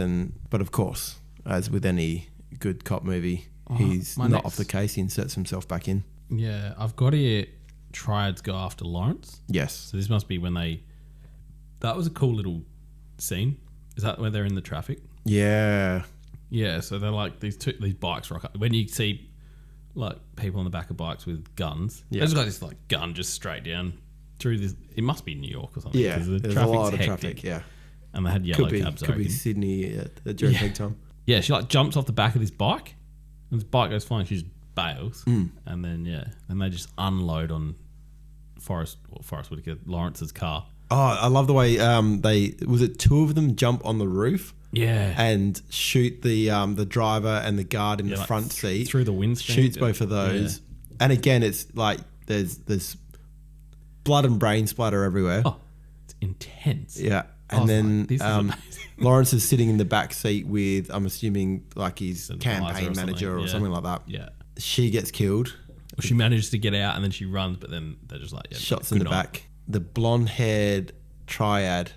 Speaker 1: but of course, as with any good cop movie, he's not off the case. He inserts himself back in.
Speaker 2: Yeah, I've got here triads go after Lawrence.
Speaker 1: Yes.
Speaker 2: So this must be when that was a cool little scene. Is that where they're in the traffic?
Speaker 1: Yeah.
Speaker 2: Yeah, so they're like these bikes rock up. When you see like people on the back of bikes with guns, they just got this like gun just straight down through this. It must be New York or something.
Speaker 1: Yeah, there's a lot of traffic. Yeah,
Speaker 2: and they had yellow cabs.
Speaker 1: Could be Sydney during peak time.
Speaker 2: Yeah, she like jumps off the back of this bike, and this bike goes flying. She just bails, and then and they just unload on Forrest Whitaker, Lawrence's car.
Speaker 1: Oh, I love the way two of them jump on the roof.
Speaker 2: Yeah,
Speaker 1: and shoot the driver and the guard in the front seat
Speaker 2: through the windscreen.
Speaker 1: Shoots both of those, and again, it's like there's blood and brain splatter everywhere.
Speaker 2: Oh, it's intense.
Speaker 1: Yeah, and then Lawrence is sitting in the back seat with, I'm assuming, like his campaign manager or something like that.
Speaker 2: Yeah,
Speaker 1: she gets killed.
Speaker 2: Well, she manages to get out and then she runs, but then they're just like
Speaker 1: shots in the back. The blonde-haired triad.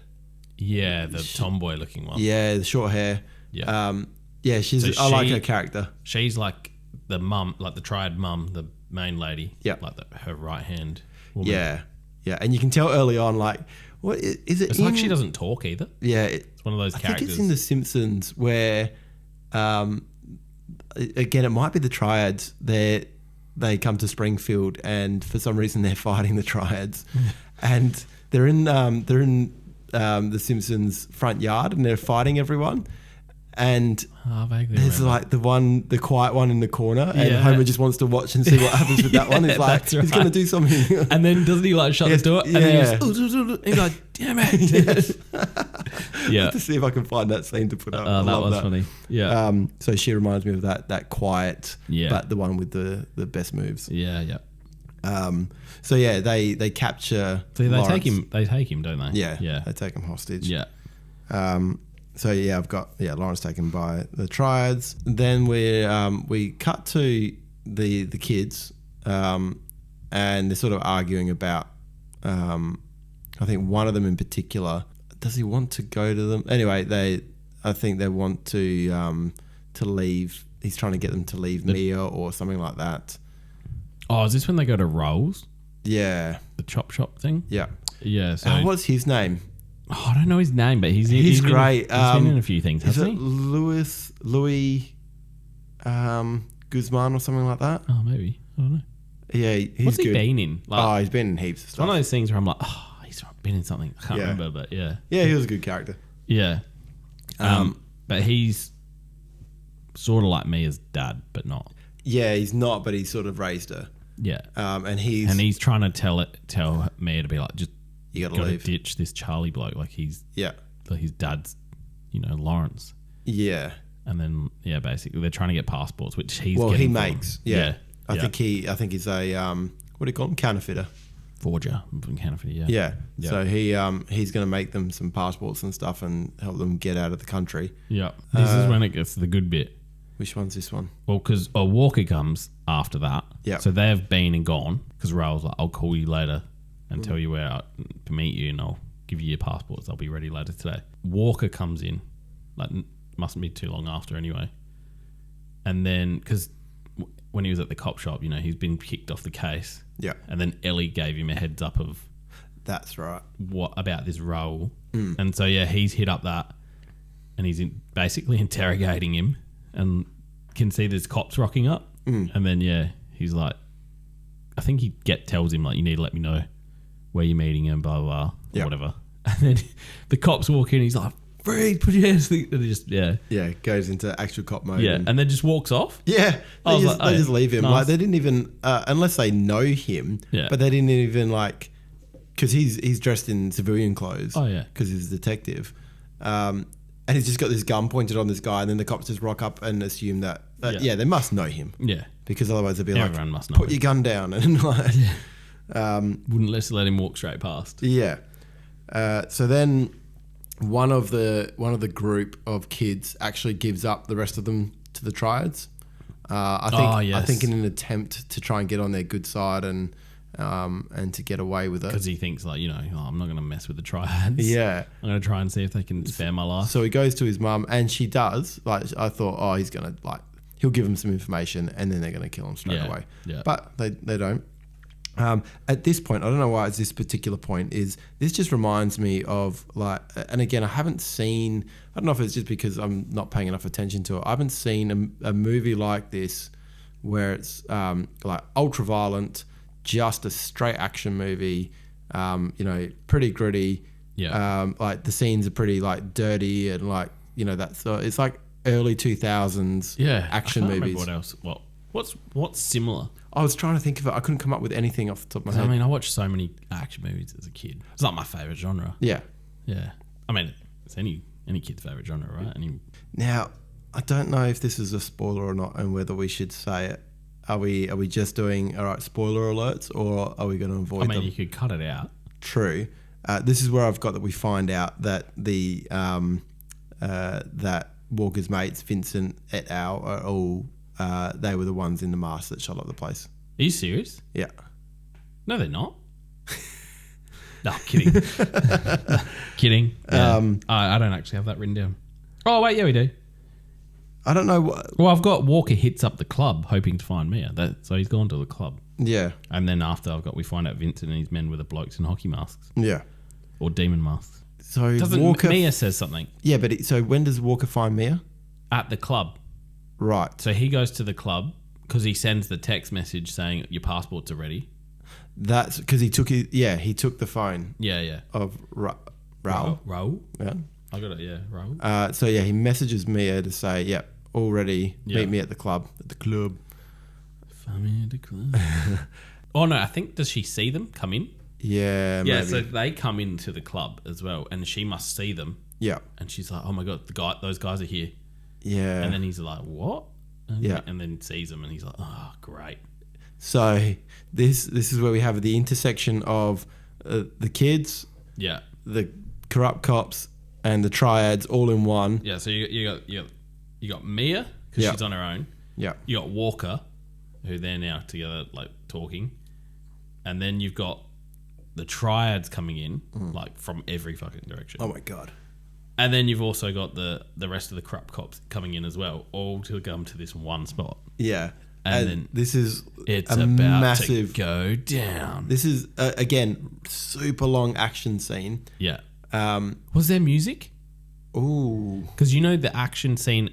Speaker 2: Yeah, the tomboy looking one.
Speaker 1: Yeah, the short hair.
Speaker 2: Yeah.
Speaker 1: I like her character.
Speaker 2: She's like the mum, like the triad mum, the main lady.
Speaker 1: Yeah.
Speaker 2: Like her right hand woman.
Speaker 1: Yeah. Yeah. And you can tell early on, like, what is it?
Speaker 2: It's like she doesn't talk either.
Speaker 1: Yeah.
Speaker 2: It's one of those characters.
Speaker 1: I think it's in The Simpsons where, again, it might be the triads. They come to Springfield and for some reason they're fighting the triads. And they're in The Simpsons front yard and they're fighting everyone, and there's like the quiet one in the corner, and Homer just wants to watch and see what happens with that one. He's like, he's going to do something,
Speaker 2: and then doesn't he like shut the door? And then he's like, damn it. Yeah,
Speaker 1: to see if I can find that scene to put up.
Speaker 2: That was funny. Yeah.
Speaker 1: So she reminds me of that quiet, but the one with the best moves.
Speaker 2: Yeah.
Speaker 1: So yeah, they capture.
Speaker 2: So
Speaker 1: Lawrence.
Speaker 2: They take him, don't they?
Speaker 1: Yeah. They take him hostage.
Speaker 2: Yeah.
Speaker 1: So yeah, I've got Lawrence taken by the triads. Then we cut to the kids, and they're sort of arguing about. I think one of them in particular, does he want to go to them? Anyway, I think they want to leave. He's trying to get them to leave Mia or something like that.
Speaker 2: Oh, is this when they go to Rolls?
Speaker 1: Yeah.
Speaker 2: The chop shop thing?
Speaker 1: Yeah.
Speaker 2: Yeah. So
Speaker 1: what's his name?
Speaker 2: Oh, I don't know his name, but he's
Speaker 1: great.
Speaker 2: He's been in a few things, hasn't he?
Speaker 1: Louis Guzman or something like that?
Speaker 2: Oh, maybe. I don't know.
Speaker 1: Yeah, he's
Speaker 2: What's
Speaker 1: good.
Speaker 2: He been in?
Speaker 1: Like, he's been in heaps of stuff.
Speaker 2: It's one of those things where I'm like, he's been in something. I can't remember, but yeah.
Speaker 1: Yeah, he was a good character.
Speaker 2: Yeah. But he's sort of like me as dad, but not.
Speaker 1: Yeah, he's not, but he's sort of raised her.
Speaker 2: Yeah.
Speaker 1: And he's
Speaker 2: trying to tell Mia to be like, just
Speaker 1: you gotta leave.
Speaker 2: Ditch this Charlie bloke. Like his dad's, Lawrence.
Speaker 1: Yeah.
Speaker 2: And then basically they're trying to get passports, which he's
Speaker 1: he makes. Yeah. I think he's a what do you call him? Counterfeiter.
Speaker 2: Forger, counterfeiter.
Speaker 1: Yeah. So he's going to make them some passports and stuff and help them get out of the country.
Speaker 2: Yeah. This is when it gets to the good bit.
Speaker 1: Which one's this one?
Speaker 2: Well, because a Walker comes after that.
Speaker 1: Yeah.
Speaker 2: So they've been and gone because Raoul's like, I'll call you later and tell you where to meet you, and I'll give you your passports. I'll be ready later today. Walker comes in, like mustn't be too long after anyway. And then because when he was at the cop shop, he's been kicked off the case.
Speaker 1: Yeah.
Speaker 2: And then Ellie gave him a heads up of
Speaker 1: that's right.
Speaker 2: What about this Raoul? And so he's hit up that, and he's basically interrogating him, and can see there's cops rocking up. And then he's like, I think he tells him like, you need to let me know where you're meeting him, blah blah blah, or whatever. And then the cops walk in, he's like, freeze, put your hands. And they just
Speaker 1: goes into actual cop mode.
Speaker 2: Yeah, and then just walks off.
Speaker 1: Yeah, they just leave him. Nice. Like they didn't even unless they know him. Yeah, but they didn't even like because he's dressed in civilian clothes.
Speaker 2: Oh yeah,
Speaker 1: because he's a detective. And he's just got this gun pointed on this guy, and then the cops just rock up and assume that they must know him.
Speaker 2: Yeah,
Speaker 1: because otherwise they'd be
Speaker 2: everyone must know
Speaker 1: put your gun down and like
Speaker 2: wouldn't let him walk straight past.
Speaker 1: Yeah. So then one of the group of kids actually gives up the rest of them to the triads. I think in an attempt to try and get on their good side and to get away with it.
Speaker 2: Because he thinks like, I'm not going to mess with the triads.
Speaker 1: Yeah.
Speaker 2: I'm going to try and see if they can spare my life.
Speaker 1: So he goes to his mum, and she does. Like I thought, he's going to he'll give him some information, and then they're going to kill him straight away. Yeah. But they don't. At this point, I don't know why it's this particular point, is this just reminds me of and again, I don't know if it's just because I'm not paying enough attention to it. I haven't seen a movie like this where it's ultra violent, just a straight action movie, pretty gritty.
Speaker 2: Yeah.
Speaker 1: The scenes are pretty dirty and it's like early 2000s action movies.
Speaker 2: Remember what else? What's similar?
Speaker 1: I was trying to think of it. I couldn't come up with anything off the top of my head.
Speaker 2: I mean, I watched so many action movies as a kid. It's not my favourite genre.
Speaker 1: Yeah.
Speaker 2: Yeah. I mean, it's any kid's favourite genre, right?
Speaker 1: Now, I don't know if this is a spoiler or not and whether we should say it. Are we just doing, spoiler alerts, or are we going to avoid them?
Speaker 2: You could cut it out.
Speaker 1: True. This is where I've got that we find out that the that Walker's mates, Vincent et al., are all... they were the ones in the mask that shot up the place.
Speaker 2: Are you serious?
Speaker 1: Yeah.
Speaker 2: No, they're not. No, kidding. Kidding. Yeah. I don't actually have that written down. Oh, wait, yeah, we do.
Speaker 1: I don't know.
Speaker 2: Well, I've got Walker hits up the club hoping to find Mia. So he's gone to the club.
Speaker 1: Yeah.
Speaker 2: And then after we find out Vincent and his men were the blokes in hockey masks.
Speaker 1: Yeah.
Speaker 2: Or demon masks.
Speaker 1: So Walker...
Speaker 2: Mia says something.
Speaker 1: Yeah, but so when does Walker find Mia?
Speaker 2: At the club.
Speaker 1: Right.
Speaker 2: So he goes to the club because he sends the text message saying your passports are ready.
Speaker 1: That's because he took the phone.
Speaker 2: Yeah.
Speaker 1: Of Raoul.
Speaker 2: Raoul?
Speaker 1: Yeah.
Speaker 2: I got it, yeah. Raoul.
Speaker 1: So he messages Mia to say, yep, all ready.
Speaker 2: Yeah.
Speaker 1: Meet me at the club.
Speaker 2: Find me at the club. Oh, no, I think, does she see them come in?
Speaker 1: Yeah, maybe.
Speaker 2: Yeah, so they come into the club as well, and she must see them.
Speaker 1: Yeah.
Speaker 2: And she's like, oh my God, those guys are here.
Speaker 1: Yeah.
Speaker 2: And then he's like, what? And then sees them, and he's like, oh, great.
Speaker 1: So this is where we have the intersection of the kids, the corrupt cops, and the triads all in one.
Speaker 2: Yeah, so you got Mia, because she's on her own.
Speaker 1: Yeah.
Speaker 2: You got Walker, who they're now together, talking. And then you've got the triads coming in, from every fucking direction.
Speaker 1: Oh my God.
Speaker 2: And then you've also got the rest of the corrupt cops coming in as well, all to come to this one spot.
Speaker 1: Yeah.
Speaker 2: And then
Speaker 1: it's
Speaker 2: about
Speaker 1: massive
Speaker 2: to go down.
Speaker 1: This is again super long action scene.
Speaker 2: Yeah. Was there music?
Speaker 1: Ooh.
Speaker 2: Because the action scene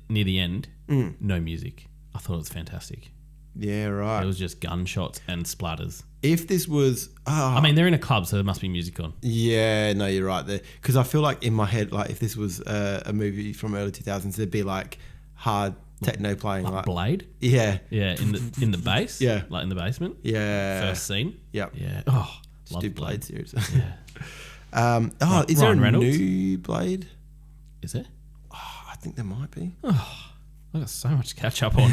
Speaker 2: near the end, no music. I thought it was fantastic.
Speaker 1: Yeah, right.
Speaker 2: It was just gunshots and splatters.
Speaker 1: If this was...
Speaker 2: I mean, they're in a club, so there must be music on.
Speaker 1: Yeah, no, you're right there. Because I feel like in my head, like if this was a movie from early 2000s, there'd be like hard techno playing.
Speaker 2: Like Blade?
Speaker 1: Yeah.
Speaker 2: Yeah, in the base?
Speaker 1: Yeah.
Speaker 2: Like in the basement?
Speaker 1: Yeah.
Speaker 2: First scene?
Speaker 1: Yep.
Speaker 2: Yeah. Oh,
Speaker 1: Just do Blade series.
Speaker 2: Yeah.
Speaker 1: Is there a
Speaker 2: Reynolds?
Speaker 1: new Blade?
Speaker 2: Is there?
Speaker 1: Oh, I think there might be.
Speaker 2: I got so much to catch up on.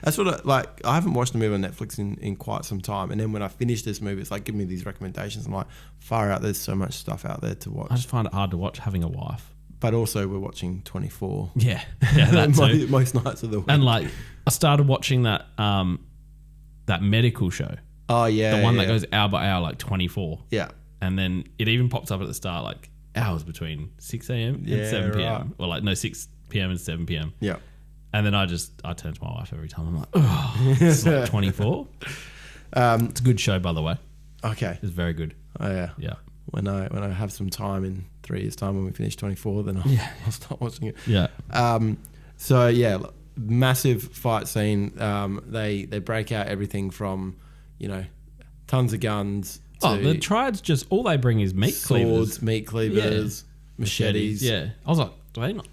Speaker 1: That's what I haven't watched a movie on Netflix in quite some time, and then when I finish this movie, it's like give me these recommendations. I'm like, far out. There's so much stuff out there to watch.
Speaker 2: I just find it hard to watch having a wife.
Speaker 1: But also, we're watching 24.
Speaker 2: Yeah, that too.
Speaker 1: most nights of the week.
Speaker 2: And like, I started watching that that medical show.
Speaker 1: Oh yeah,
Speaker 2: the one that goes hour by hour, like 24.
Speaker 1: Yeah,
Speaker 2: and then it even pops up at the start, like hours between 6 a.m. and 7 p.m.
Speaker 1: Right.
Speaker 2: Or like 6 p.m. and 7 p.m.
Speaker 1: Yeah.
Speaker 2: And then I turn to my wife every time. I'm like, oh, it's like 24. It's a good show, by the way.
Speaker 1: Okay.
Speaker 2: It's very good.
Speaker 1: Oh yeah.
Speaker 2: Yeah.
Speaker 1: When I have some time in 3 years' time when we finish 24, then I'll start watching it.
Speaker 2: Yeah.
Speaker 1: So yeah, massive fight scene. They break out everything from, tons of guns. To
Speaker 2: The Triads just all they bring is meat cleavers.
Speaker 1: Swords, meat cleavers, machetes.
Speaker 2: Yeah. I was like, do they not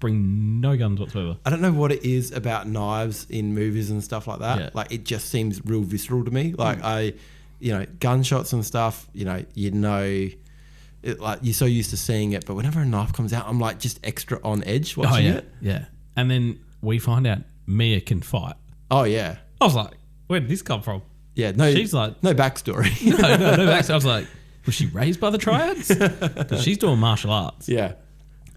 Speaker 2: bring no guns whatsoever?
Speaker 1: I don't know what it is about knives in movies and stuff like that.
Speaker 2: Yeah.
Speaker 1: Like it just seems real visceral to me. Like gunshots and stuff, like you're so used to seeing it, but whenever a knife comes out, I'm like just extra on edge watching it.
Speaker 2: Yeah. And then we find out Mia can fight.
Speaker 1: Oh yeah.
Speaker 2: I was like, where did this come from?
Speaker 1: Yeah, no.
Speaker 2: She's like,
Speaker 1: no backstory.
Speaker 2: no backstory. I was like, was she raised by the Triads? 'Cause she's doing martial arts.
Speaker 1: Yeah.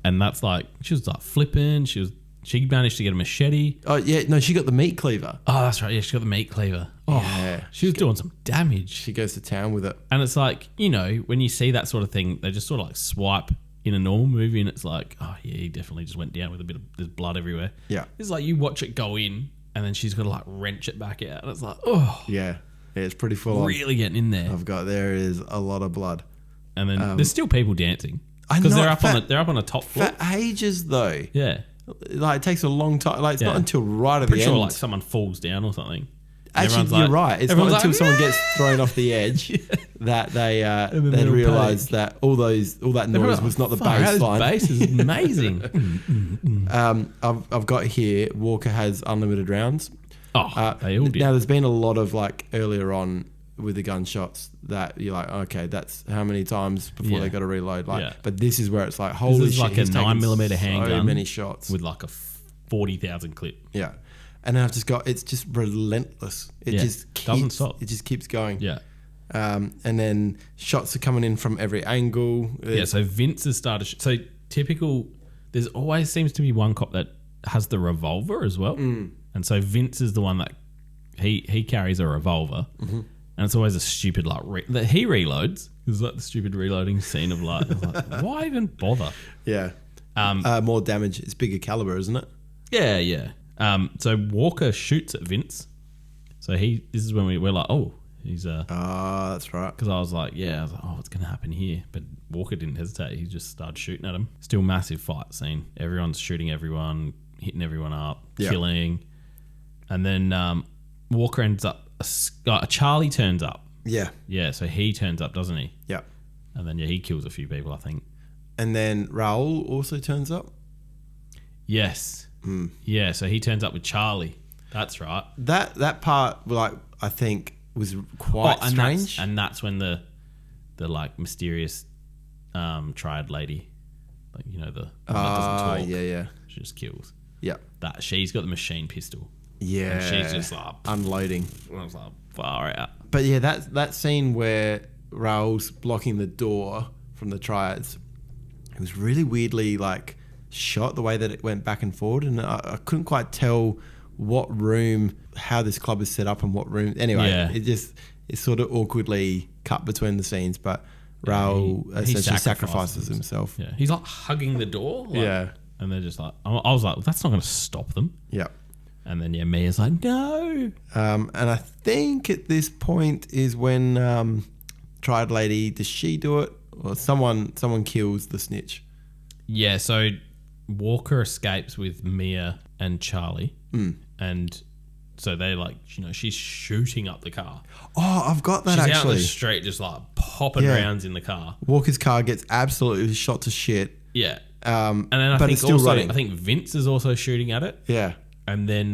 Speaker 2: And that's like, she was like flipping. She managed to get a machete.
Speaker 1: Oh yeah, no, she got the meat cleaver.
Speaker 2: Oh, that's right. Yeah, she got the meat cleaver. Oh,
Speaker 1: Yeah.
Speaker 2: she was doing some damage.
Speaker 1: She goes to town with it.
Speaker 2: And it's like, when you see that sort of thing, they just sort of like swipe in a normal movie, and it's like, oh yeah, he definitely just went down with there's blood everywhere.
Speaker 1: Yeah.
Speaker 2: It's like you watch it go in, and then she's got to like wrench it back out, and it's like, oh,
Speaker 1: Yeah, it's pretty full on.
Speaker 2: really getting in there.
Speaker 1: There is a lot of blood.
Speaker 2: And then there's still people dancing
Speaker 1: I
Speaker 2: because
Speaker 1: know,
Speaker 2: they're up on the top floor.
Speaker 1: For ages though.
Speaker 2: Yeah,
Speaker 1: Like it takes a long time. Like it's not until right at
Speaker 2: pretty
Speaker 1: the
Speaker 2: sure
Speaker 1: end.
Speaker 2: like someone falls down or something.
Speaker 1: Actually, you're right. It's not until someone gets thrown off the edge that they realise that all that noise was not the bass line.
Speaker 2: Bass is amazing.
Speaker 1: I've got here. Walker has unlimited rounds.
Speaker 2: Oh, they all did.
Speaker 1: Now there's been a lot of like earlier on with the gunshots that you're like, okay, that's how many times before they got to reload. But this is where it's like, holy
Speaker 2: this is
Speaker 1: shit,
Speaker 2: like
Speaker 1: he's
Speaker 2: a
Speaker 1: taken
Speaker 2: 9mm handgun
Speaker 1: so many shots
Speaker 2: with like a 40,000 clip.
Speaker 1: Yeah. And then it's just relentless. It just
Speaker 2: doesn't stop.
Speaker 1: It just keeps going.
Speaker 2: Yeah.
Speaker 1: And then shots are coming in from every angle.
Speaker 2: Yeah. So Vince has started. So typical. There's always seems to be one cop that has the revolver as well. And so Vince is the one that he carries a revolver, and it's always a stupid that he reloads. It's like the stupid reloading scene of like why even bother?
Speaker 1: Yeah. More damage. It's bigger caliber, isn't it?
Speaker 2: Yeah. Yeah. So Walker shoots at Vince. So this is when we're like, oh, he's
Speaker 1: that's right.
Speaker 2: Because I was like, oh, what's going to happen here? But Walker didn't hesitate. He just started shooting at him. Still massive fight scene. Everyone's shooting everyone, hitting everyone up, killing. And then Walker ends up, Charlie turns up.
Speaker 1: Yeah.
Speaker 2: Yeah, so he turns up, doesn't he?
Speaker 1: Yeah.
Speaker 2: And then, he kills a few people, I think.
Speaker 1: And then Raul also turns up?
Speaker 2: Yes. Yeah, so he turns up with Charlie. That's right.
Speaker 1: That part, like, I think was quite strange.
Speaker 2: And that's when the like mysterious triad lady, like the one that doesn't talk.
Speaker 1: Yeah.
Speaker 2: She just kills.
Speaker 1: Yeah.
Speaker 2: That she's got the machine pistol.
Speaker 1: Yeah.
Speaker 2: And she's just like
Speaker 1: unloading.
Speaker 2: I was like, far out.
Speaker 1: But yeah, that scene where Raul's blocking the door from the triads, it was really weirdly like shot, the way that it went back and forward, and I couldn't quite tell what room, how this club is set up and what room. Anyway, it's sort of awkwardly cut between the scenes, but Raul essentially sacrifices himself.
Speaker 2: Yeah, he's like hugging the door.
Speaker 1: Yeah.
Speaker 2: And they're just like, I was like, well, that's not going to stop them.
Speaker 1: Yeah.
Speaker 2: And then Mia's like, no.
Speaker 1: And I think at this point is when Triad Lady, does she do it, or someone kills the snitch?
Speaker 2: Yeah. So Walker escapes with Mia and Charlie, and so they she's shooting up the car.
Speaker 1: Oh, I've got that
Speaker 2: She's
Speaker 1: actually.
Speaker 2: out on the street just like popping rounds in the car.
Speaker 1: Walker's car gets absolutely shot to shit.
Speaker 2: Yeah. And then I think still running. I think Vince is also shooting at it.
Speaker 1: Yeah.
Speaker 2: And then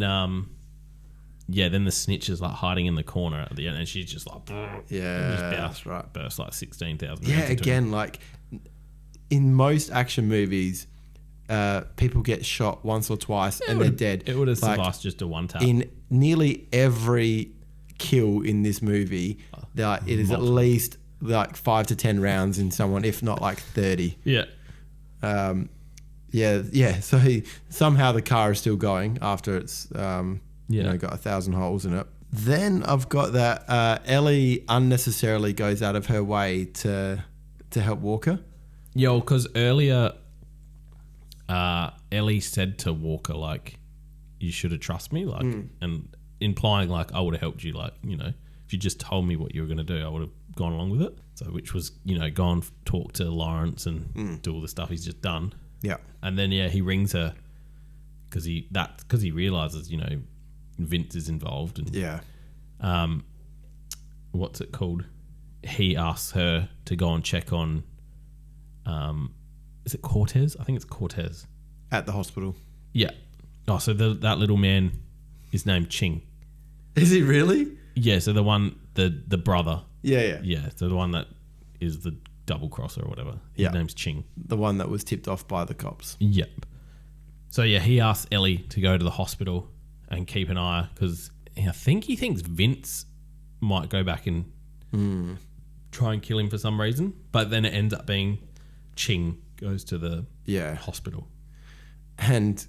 Speaker 2: then the snitch is like hiding in the corner at the end, and she's just like
Speaker 1: that's right.
Speaker 2: Burst like 16,000.
Speaker 1: Yeah, again, like in most action movies, people get shot once or twice and they're dead.
Speaker 2: It would have sufficed just a one tap.
Speaker 1: In nearly every kill in this movie, it is at least like 5 to 10 rounds in someone, if not like 30.
Speaker 2: Yeah.
Speaker 1: So somehow the car is still going after it's got 1,000 holes in it. Then I've got that Ellie unnecessarily goes out of her way to help Walker.
Speaker 2: Yeah, because earlier Ellie said to Walker, like, you should have trusted me, like, and implying like I would have helped you, like, if you just told me what you were going to do, I would have gone along with it. So which was, go and talk to Lawrence and do all the stuff he's just done.
Speaker 1: Yeah.
Speaker 2: And then he rings her because he realizes, Vince is involved, and what's it called? He asks her to go and check on is it Cortez? I think it's Cortez.
Speaker 1: At the hospital.
Speaker 2: Yeah. Oh, so that little man is named Ching.
Speaker 1: Is he really?
Speaker 2: Yeah, so the one, the brother.
Speaker 1: Yeah.
Speaker 2: Yeah, so the one that is the double crosser or whatever. His name's Ching.
Speaker 1: The one that was tipped off by the cops.
Speaker 2: Yep. So yeah, he asks Ellie to go to the hospital and keep an eye, because I think he thinks Vince might go back and try and kill him for some reason. But then it ends up being Ching goes to the hospital. And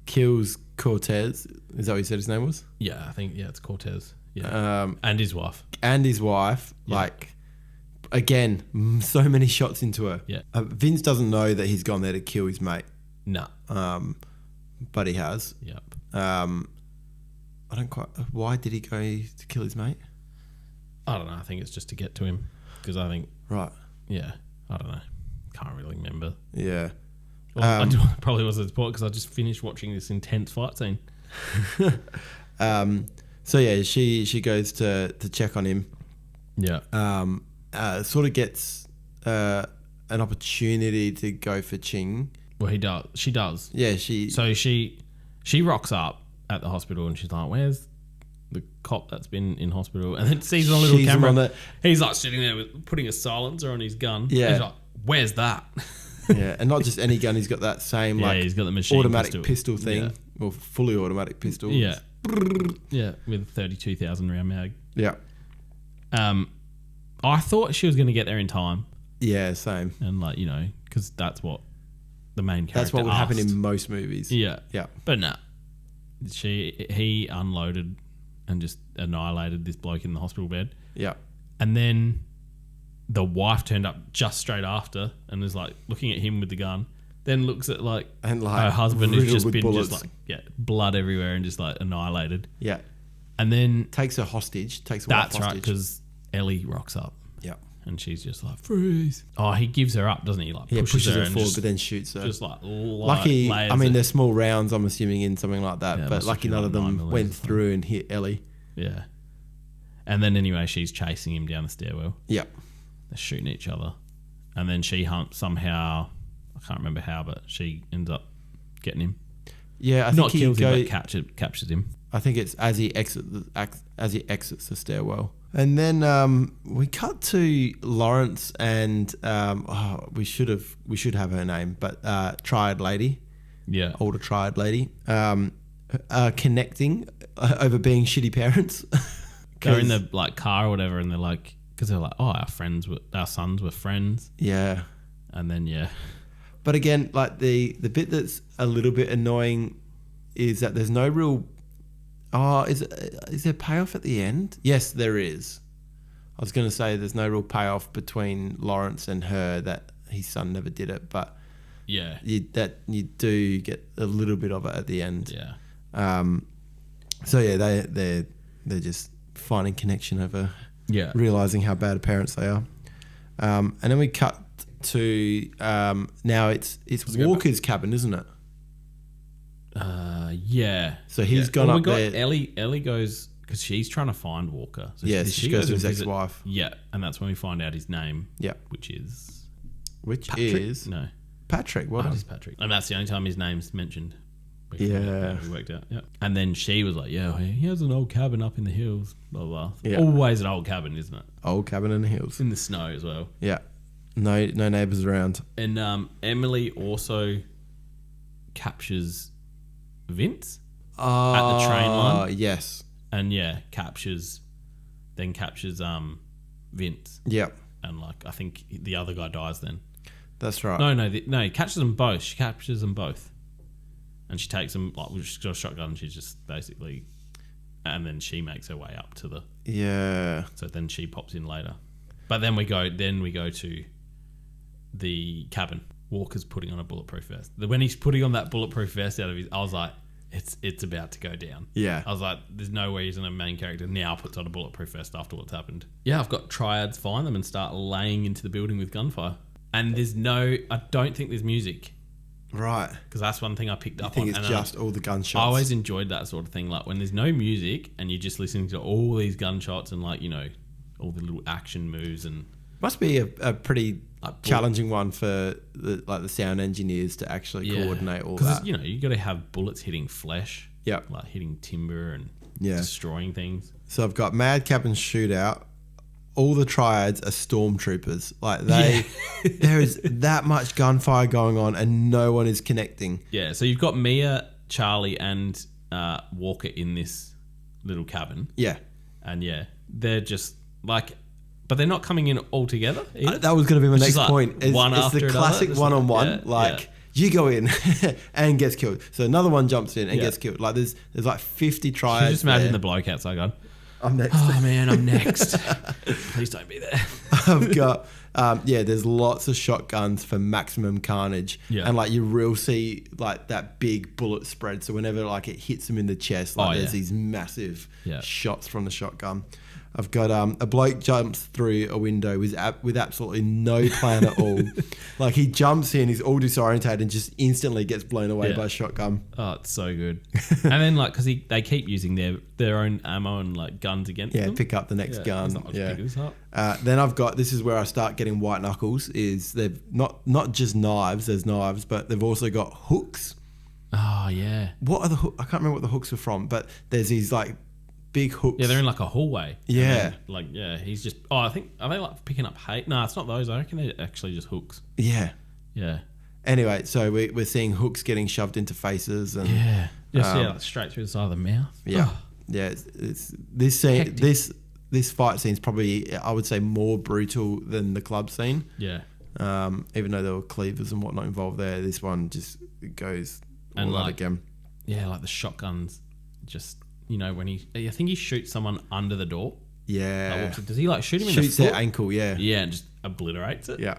Speaker 1: kills Cortez. Is that what you said his name was?
Speaker 2: Yeah, I think, it's Cortez. Yeah. And his wife.
Speaker 1: Like, again, so many shots into her.
Speaker 2: Yeah.
Speaker 1: Vince doesn't know that he's gone there to kill his mate.
Speaker 2: No.
Speaker 1: But he has.
Speaker 2: Yep.
Speaker 1: I don't quite... Why did he go to kill his mate?
Speaker 2: I don't know. I think it's just to get to him. Because I think...
Speaker 1: Right.
Speaker 2: Yeah. I don't know. Can't really remember.
Speaker 1: Yeah.
Speaker 2: Well, probably wasn't important because I just finished watching this intense fight scene.
Speaker 1: So yeah, she goes to check on him.
Speaker 2: Yeah.
Speaker 1: Sort of gets an opportunity to go for Ching.
Speaker 2: Well, he does. She does.
Speaker 1: Yeah,
Speaker 2: So she rocks up at the hospital and she's like, "Where's the cop that's been in hospital?" And then sees on a little camera. He's like sitting there putting a silencer on his gun.
Speaker 1: Yeah.
Speaker 2: And he's like, "Where's that?"
Speaker 1: Yeah, and not just any gun. He's got that same
Speaker 2: he's got the machine
Speaker 1: automatic pistol thing, or fully automatic pistol.
Speaker 2: Yeah, yeah, with 32,000 round mag.
Speaker 1: Yeah.
Speaker 2: I thought she was going to get there in time.
Speaker 1: Yeah, same.
Speaker 2: And because that's what the main character.
Speaker 1: That's what would
Speaker 2: asked.
Speaker 1: happen in most movies.
Speaker 2: Yeah,
Speaker 1: yeah.
Speaker 2: But no, he unloaded and just annihilated this bloke in the hospital bed.
Speaker 1: Yeah,
Speaker 2: and then the wife turned up just straight after and is like looking at him with the gun. Then looks at her husband who's just been bullets. Blood everywhere and just annihilated.
Speaker 1: Yeah,
Speaker 2: and then
Speaker 1: takes her hostage.
Speaker 2: That's right, because Ellie rocks up.
Speaker 1: Yeah,
Speaker 2: and she's just like, freeze. Oh, he gives her up, doesn't he? Pushes her forward,
Speaker 1: but then shoots her.
Speaker 2: Just
Speaker 1: lucky. I mean, they're small rounds. I'm assuming in something like that, but lucky none of them went through and hit Ellie.
Speaker 2: Yeah, and then anyway, she's chasing him down the stairwell.
Speaker 1: Yeah.
Speaker 2: They're shooting each other. And then she somehow, I can't remember how, but she ends up getting him.
Speaker 1: Yeah, I
Speaker 2: think
Speaker 1: he
Speaker 2: kills him, but captures him.
Speaker 1: I think it's as he exits the stairwell. And then we cut to Lawrence and we should have her name, but Triad Lady.
Speaker 2: Yeah.
Speaker 1: Older Triad Lady. Connecting over being shitty parents.
Speaker 2: They're in the car or whatever, and they're like, because they're like, oh, our sons were friends.
Speaker 1: Yeah.
Speaker 2: And then,
Speaker 1: But again, the bit that's a little bit annoying is that there's no real... Oh, is there payoff at the end? Yes, there is. I was going to say there's no real payoff between Lawrence and her that his son never did it, but
Speaker 2: yeah,
Speaker 1: you do get a little bit of it at the end.
Speaker 2: Yeah.
Speaker 1: So yeah, they're just finding connection over...
Speaker 2: Yeah,
Speaker 1: realizing how bad parents they are, and then we cut to now it's Walker's cabin, isn't it?
Speaker 2: Yeah.
Speaker 1: So he's gone up there.
Speaker 2: Ellie goes because she's trying to find Walker. So
Speaker 1: she goes to his ex-wife.
Speaker 2: Yeah, and that's when we find out his name.
Speaker 1: Yeah,
Speaker 2: which is
Speaker 1: Patrick. What
Speaker 2: is Patrick? And that's the only time his name's mentioned. We worked out. Yeah, and then she was like, "Yeah, he has an old cabin up in the hills." Blah blah. Yeah. Always an old cabin, isn't it?
Speaker 1: Old cabin in the hills,
Speaker 2: in the snow as well.
Speaker 1: Yeah, no neighbours around.
Speaker 2: And Emily also captures Vince at the train line.
Speaker 1: Yes.
Speaker 2: And captures Vince.
Speaker 1: Yep.
Speaker 2: And like I think the other guy dies then.
Speaker 1: That's right.
Speaker 2: No, he catches them both. She captures them both. And she takes them she's got a shotgun, she's just basically and then she makes her way up to the so then she pops in later. But then we go to the cabin. Walker's putting on a bulletproof vest. When he's putting on that bulletproof vest I was like, it's about to go down.
Speaker 1: Yeah.
Speaker 2: I was like, there's no way he's a main character now puts on a bulletproof vest after what's happened. Yeah, I've got triads find them and start laying into the building with gunfire. And I don't think there's music.
Speaker 1: Right.
Speaker 2: Because that's one thing I picked up on.
Speaker 1: I think it's just all the gunshots.
Speaker 2: I always enjoyed that sort of thing. Like when there's no music and you're just listening to all these gunshots and like, all the little action moves and...
Speaker 1: Must be a pretty challenging one for the sound engineers to actually coordinate all that.
Speaker 2: Because, you got to have bullets hitting flesh.
Speaker 1: Yeah.
Speaker 2: Like hitting timber and destroying things.
Speaker 1: So I've got Mad Cabin Shootout. All the triads are stormtroopers. Like there is that much gunfire going on and no one is connecting.
Speaker 2: Yeah, so you've got Mia, Charlie and Walker in this little cabin.
Speaker 1: Yeah.
Speaker 2: And they're just like... But they're not coming in all together.
Speaker 1: That was going to be my next point. It's the classic one-on-one. You go in and gets killed. So another one jumps in and gets killed. Like there's like 50 triads.
Speaker 2: You just imagine the bloke outside going,
Speaker 1: I'm next.
Speaker 2: Oh man, I'm next. Please don't be there.
Speaker 1: I've got there's lots of shotguns for maximum carnage. Yeah. And like you real see like that big bullet spread. So whenever like it hits them in the chest, there's these massive shots from the shotgun. I've got a bloke jumps through a window with absolutely no plan at all. Like he jumps in, he's all disorientated and just instantly gets blown away by a shotgun.
Speaker 2: Oh, it's so good. And then like, because they keep using their own ammo and like guns against them.
Speaker 1: Yeah, pick up the next gun.
Speaker 2: Pick this up.
Speaker 1: Then I've got, this is where I start getting white knuckles, is they've not just knives, there's knives, but they've also got hooks.
Speaker 2: Oh, yeah.
Speaker 1: What are the hooks? I can't remember what the hooks are from, but there's these like big hooks.
Speaker 2: Yeah, they're in like a hallway.
Speaker 1: Yeah.
Speaker 2: He's just... Oh, I think... Are they like picking up hay? No, it's not those. I reckon they're actually just hooks.
Speaker 1: Yeah.
Speaker 2: Yeah.
Speaker 1: Anyway, so we're seeing hooks getting shoved into faces and...
Speaker 2: Yeah. Just like straight through the side of the mouth.
Speaker 1: Yeah. Oh. Yeah. It's this scene... This fight scene is probably, I would say, more brutal than the club scene.
Speaker 2: Yeah.
Speaker 1: Even though there were cleavers and whatnot involved there, this one just goes all out again.
Speaker 2: Yeah, like the shotguns just... when I think he shoots someone under the door.
Speaker 1: Yeah.
Speaker 2: Does he like shoot him in the foot?
Speaker 1: Shoots their ankle, yeah.
Speaker 2: Yeah, and just obliterates it.
Speaker 1: Yeah.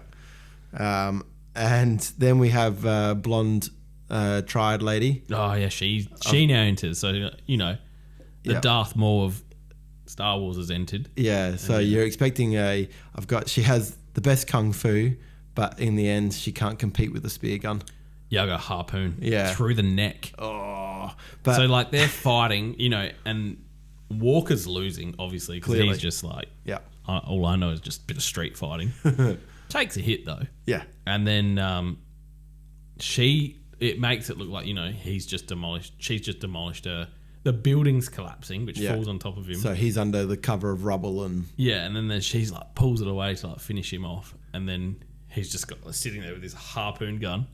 Speaker 1: And then we have blonde triad lady.
Speaker 2: Oh, yeah, she now enters. So, the Darth Maul of Star Wars has entered.
Speaker 1: Yeah, so you're expecting she has the best kung fu, but in the end, she can't compete with the spear gun.
Speaker 2: Yeah, I got a harpoon through the neck.
Speaker 1: Oh. But
Speaker 2: so, like, they're fighting, and Walker's losing, obviously, because he's just like, all I know is just a bit of street fighting. Takes a hit, though.
Speaker 1: Yeah.
Speaker 2: And then it makes it look like, she's just demolished her. The building's collapsing, which falls on top of him.
Speaker 1: So he's under the cover of rubble and...
Speaker 2: Yeah, and then she's like, pulls it away to like finish him off. And then he's just got sitting there with his harpoon gun.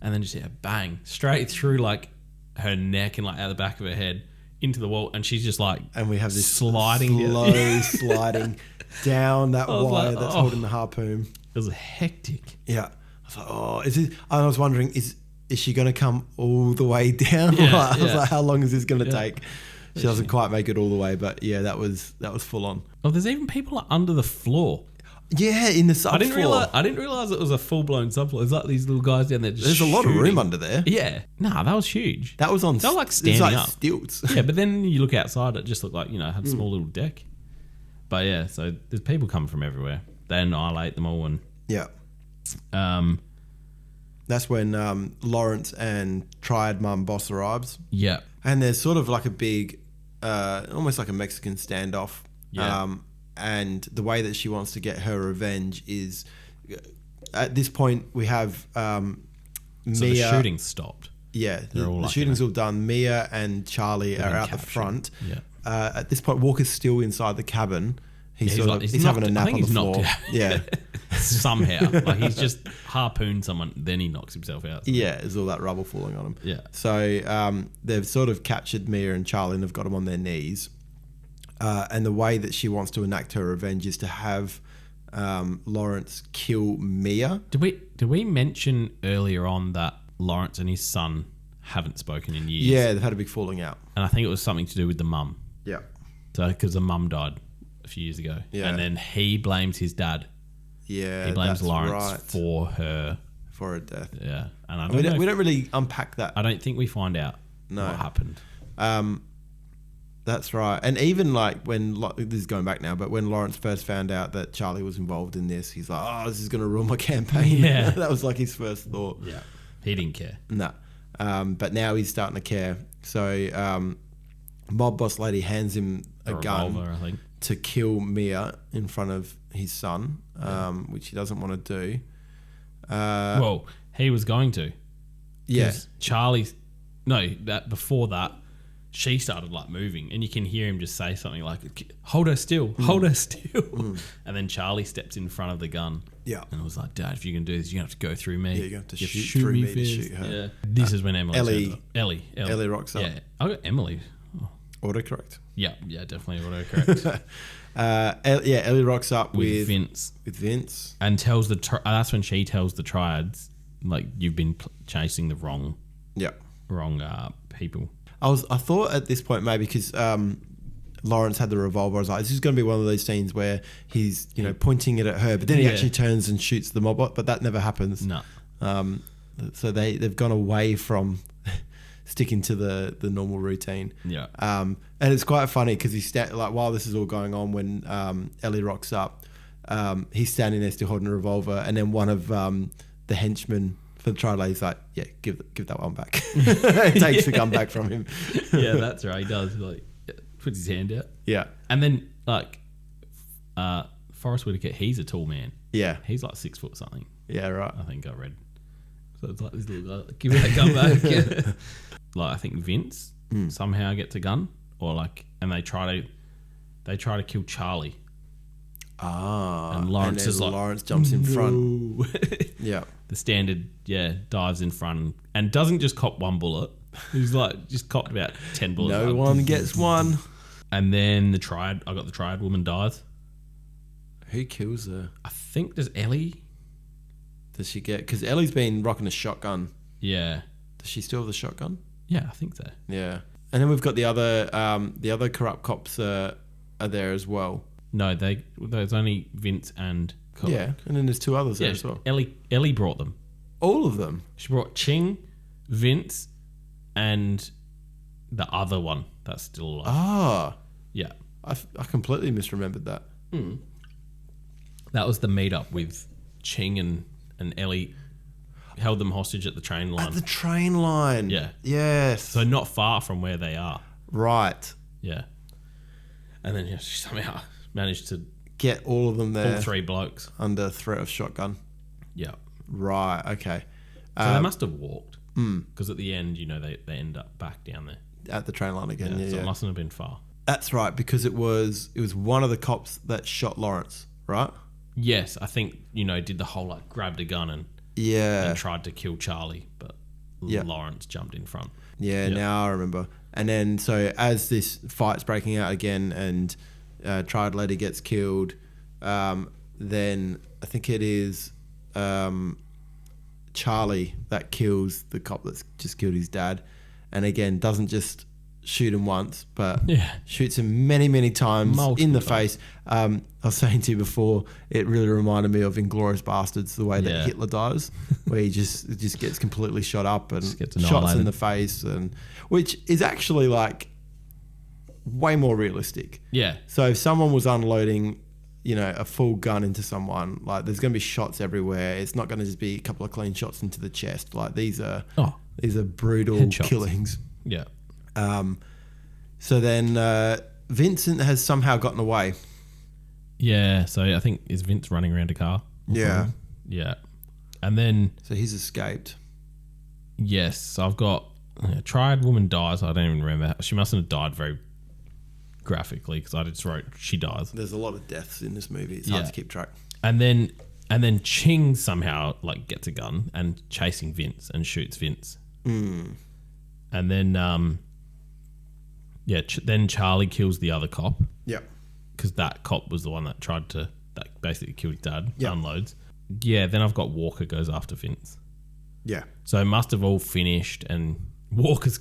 Speaker 2: And then just a bang straight through like her neck and like out the back of her head into the wall, and she's just like,
Speaker 1: and we have this
Speaker 2: sliding
Speaker 1: down that wire that's holding the harpoon.
Speaker 2: It was hectic.
Speaker 1: Yeah, I was like, I was wondering, is she going to come all the way down?
Speaker 2: Yeah,
Speaker 1: I was like, how long is this going to take? She doesn't quite make it all the way, but yeah, that was full on.
Speaker 2: Oh, there's even people like under the floor.
Speaker 1: Yeah, in the subfloor.
Speaker 2: I didn't realize it was a full-blown subfloor. There's like these little guys down there just
Speaker 1: There's a lot of room under there.
Speaker 2: Yeah. Nah, that was huge.
Speaker 1: That was on...
Speaker 2: They were like standing up.
Speaker 1: Stilts.
Speaker 2: Yeah, but then you look outside, it just looked like, had a small little deck. But yeah, so there's people coming from everywhere. They annihilate them all and...
Speaker 1: Yeah. That's when Lawrence and Triad Mum Boss arrives.
Speaker 2: Yeah.
Speaker 1: And there's sort of like a big, almost like a Mexican standoff.
Speaker 2: Yeah.
Speaker 1: And the way that she wants to get her revenge is, at this point, we have Mia.
Speaker 2: So the shooting's stopped.
Speaker 1: Yeah, the shooting's all done. Mia and Charlie are out the front.
Speaker 2: Yeah.
Speaker 1: At this point, Walker's still inside the cabin. He's having a nap on the floor. Yeah.
Speaker 2: Somehow. Like he's just harpooned someone, then he knocks himself out.
Speaker 1: Yeah, there's all that rubble falling on him.
Speaker 2: Yeah.
Speaker 1: So they've sort of captured Mia and Charlie and have got them on their knees. And the way that she wants to enact her revenge is to have Lawrence kill Mia.
Speaker 2: Did we mention earlier on that Lawrence and his son haven't spoken in years?
Speaker 1: Yeah, they've had a big falling out.
Speaker 2: And I think it was something to do with the mum.
Speaker 1: Yeah.
Speaker 2: So because the mum died a few years ago.
Speaker 1: Yeah.
Speaker 2: And then he blames his dad.
Speaker 1: Yeah,
Speaker 2: he blames Lawrence for her
Speaker 1: death.
Speaker 2: Yeah, and
Speaker 1: we don't really unpack that.
Speaker 2: I don't think we find out what happened.
Speaker 1: That's right. And even like when this is going back now, but when Lawrence first found out that Charlie was involved in this, he's like, "Oh, this is going to ruin my campaign."
Speaker 2: Yeah,
Speaker 1: that was like his first thought.
Speaker 2: Yeah, he didn't care.
Speaker 1: No, but now he's starting to care. So, mob boss lady hands him a gun,
Speaker 2: revolver, I think,
Speaker 1: to kill Mia in front of his son, which he doesn't want to do.
Speaker 2: Well, he was going to.
Speaker 1: Yeah.
Speaker 2: Before that, she started like moving, and you can hear him just say something like, "Hold her still, hold her still." And then Charlie steps in front of the gun.
Speaker 1: Yeah.
Speaker 2: And it was like, "Dad, if you're going to do this, you have to go through me.
Speaker 1: Yeah, you have to shoot through me to shoot her."
Speaker 2: Yeah. This is when Ellie
Speaker 1: rocks up.
Speaker 2: Yeah, I got Emily.
Speaker 1: Autocorrect.
Speaker 2: Yeah, definitely autocorrect.
Speaker 1: Ellie rocks up with
Speaker 2: Vince, and tells that's when she tells the Triads, like, you've been chasing the wrong people.
Speaker 1: I thought at this point maybe because Lawrence had the revolver, I was like, this is going to be one of those scenes where he's pointing it at her, but then he actually turns and shoots the mob, but that never happens.
Speaker 2: No.
Speaker 1: So they've gone away from sticking to the normal routine.
Speaker 2: Yeah.
Speaker 1: And it's quite funny because while this is all going on, when Ellie rocks up, he's standing there still holding a revolver, and then one of the henchmen for the trial lady's like, "Yeah, give that one back." Takes the gun back from him.
Speaker 2: Yeah, that's right. He does, like, puts his hand out.
Speaker 1: Yeah.
Speaker 2: And then like Forrest Whitaker, he's a tall man.
Speaker 1: Yeah.
Speaker 2: He's like 6 foot something.
Speaker 1: Yeah, right.
Speaker 2: I think I read. So it's like this little guy, give me that gun back. Yeah. Like, I think Vince somehow gets a gun, or like, and they try to kill Charlie. And Lawrence
Speaker 1: Lawrence jumps in front. Yeah.
Speaker 2: The standard, dives in front and doesn't just cop one bullet. He's like just copped about 10 bullets.
Speaker 1: No one gets one.
Speaker 2: And then the Triad woman dies.
Speaker 1: Who kills her?
Speaker 2: I think does Ellie.
Speaker 1: Does she get? Because Ellie's been rocking a shotgun.
Speaker 2: Yeah.
Speaker 1: Does she still have the shotgun?
Speaker 2: Yeah, I think so.
Speaker 1: Yeah. And then we've got the other corrupt cops are there as well.
Speaker 2: No, there's only Vince and Cole.
Speaker 1: Yeah, and then there's 2 others there as well.
Speaker 2: Ellie brought them.
Speaker 1: All of them?
Speaker 2: She brought Ching, Vince, and the other one that's still alive.
Speaker 1: Ah.
Speaker 2: Yeah.
Speaker 1: I completely misremembered that.
Speaker 2: That was the meet-up with Ching and Ellie. Held them hostage at the train line.
Speaker 1: At the train line?
Speaker 2: Yeah.
Speaker 1: Yes.
Speaker 2: So not far from where they are.
Speaker 1: Right.
Speaker 2: Yeah. And then she somehow managed to
Speaker 1: get all of them there.
Speaker 2: All 3 blokes.
Speaker 1: Under threat of shotgun.
Speaker 2: Yeah.
Speaker 1: Right, okay.
Speaker 2: So they must have walked. Because at the end, they end up back down there.
Speaker 1: At the train line again,
Speaker 2: So it mustn't have been far.
Speaker 1: That's right, because it was one of the cops that shot Lawrence, right?
Speaker 2: Yes, I think, did the whole, like, grabbed a gun and tried to kill Charlie, but Lawrence jumped in front.
Speaker 1: Yeah, now I remember. And then, so as this fight's breaking out again and Triad Lady gets killed, then I think it is Charlie that kills the cop that's just killed his dad. And again, doesn't just shoot him once, but shoots him many, many times. Multiple in the face. I was saying to you before, it really reminded me of Inglourious Bastards, the way that Hitler dies, where he just gets completely shot up and shots in the face, and which is actually like way more realistic.
Speaker 2: Yeah.
Speaker 1: So if someone was unloading a full gun into someone, like there's going to be shots everywhere. It's not going to just be a couple of clean shots into the chest. Like these are brutal
Speaker 2: Headshots.
Speaker 1: Killings.
Speaker 2: Yeah.
Speaker 1: So then Vincent has somehow gotten away.
Speaker 2: Yeah. So I think is Vince running around a car?
Speaker 1: Yeah.
Speaker 2: Yeah. And then
Speaker 1: so he's escaped.
Speaker 2: Yes. So I've got triad woman dies. I don't even remember. She mustn't have died very graphically because I just wrote she dies.
Speaker 1: There's a lot of deaths in this movie. It's hard to keep track.
Speaker 2: And then Ching somehow like gets a gun and chasing Vince and shoots Vince.
Speaker 1: Mm.
Speaker 2: And then then Charlie kills the other cop.
Speaker 1: Yep.
Speaker 2: Because that cop was the one that basically killed his dad.
Speaker 1: Yep.
Speaker 2: Unloads. Yeah. Then I've got Walker goes after Vince.
Speaker 1: Yeah.
Speaker 2: So it must have all finished and Walker's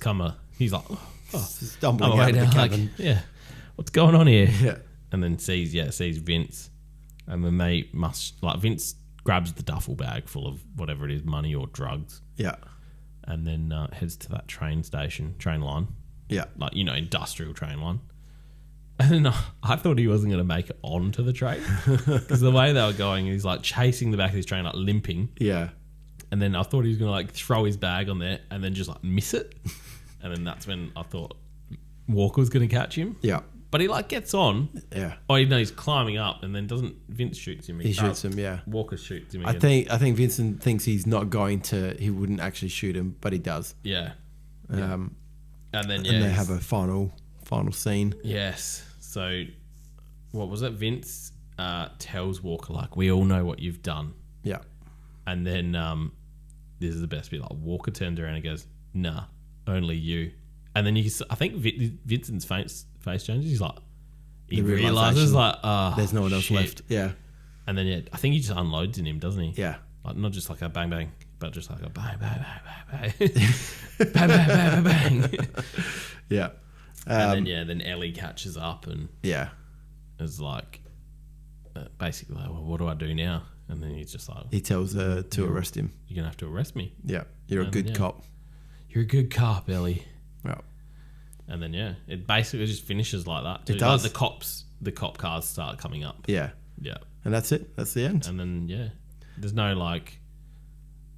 Speaker 2: he's like,
Speaker 1: stumbling out of the cabin.
Speaker 2: Like, what's going on here?
Speaker 1: Yeah.
Speaker 2: And then sees Vince. And then they Vince grabs the duffel bag full of whatever it is, money or drugs.
Speaker 1: Yeah.
Speaker 2: And then heads to that train line.
Speaker 1: Yeah.
Speaker 2: Like, industrial train line. And then I thought he wasn't going to make it onto the train. Because the way they were going, he's like chasing the back of his train, like limping.
Speaker 1: Yeah.
Speaker 2: And then I thought he was going to like throw his bag on there and then just like miss it. And then that's when I thought Walker was going to catch him.
Speaker 1: Yeah.
Speaker 2: But he like gets on.
Speaker 1: Yeah.
Speaker 2: Oh, he's climbing up and then Vince shoots him.
Speaker 1: He shoots him, yeah.
Speaker 2: Walker shoots him
Speaker 1: again. I think Vincent thinks he's not going to, he wouldn't actually shoot him, but he does.
Speaker 2: Yeah.
Speaker 1: And
Speaker 2: then,
Speaker 1: and they have a final scene.
Speaker 2: Yes. So, what was it? Vince tells Walker, like, we all know what you've done.
Speaker 1: Yeah.
Speaker 2: And then, this is the best bit, like, Walker turns around and goes, nah, only you. And then I think Vincent's face changes. He's like, he realizes, like,
Speaker 1: there's no one else left. Yeah.
Speaker 2: And then, I think he just unloads in him, doesn't he?
Speaker 1: Yeah.
Speaker 2: Like, not just like a bang, bang, but just like a bang, bang, bang, bang, bang. Bang, bang, bang, bang, bang.
Speaker 1: Yeah.
Speaker 2: And then Ellie catches up and is like, basically, like, well, what do I do now? And then he's just like,
Speaker 1: he tells her to arrest him.
Speaker 2: You're gonna have to arrest me.
Speaker 1: Yeah, you're a good cop.
Speaker 2: You're a good cop, Ellie.
Speaker 1: Yeah.
Speaker 2: And then it basically just finishes like that. Too.
Speaker 1: It does.
Speaker 2: Like the cop cars start coming up.
Speaker 1: Yeah.
Speaker 2: Yeah.
Speaker 1: And that's it. That's the end.
Speaker 2: And then there's no like,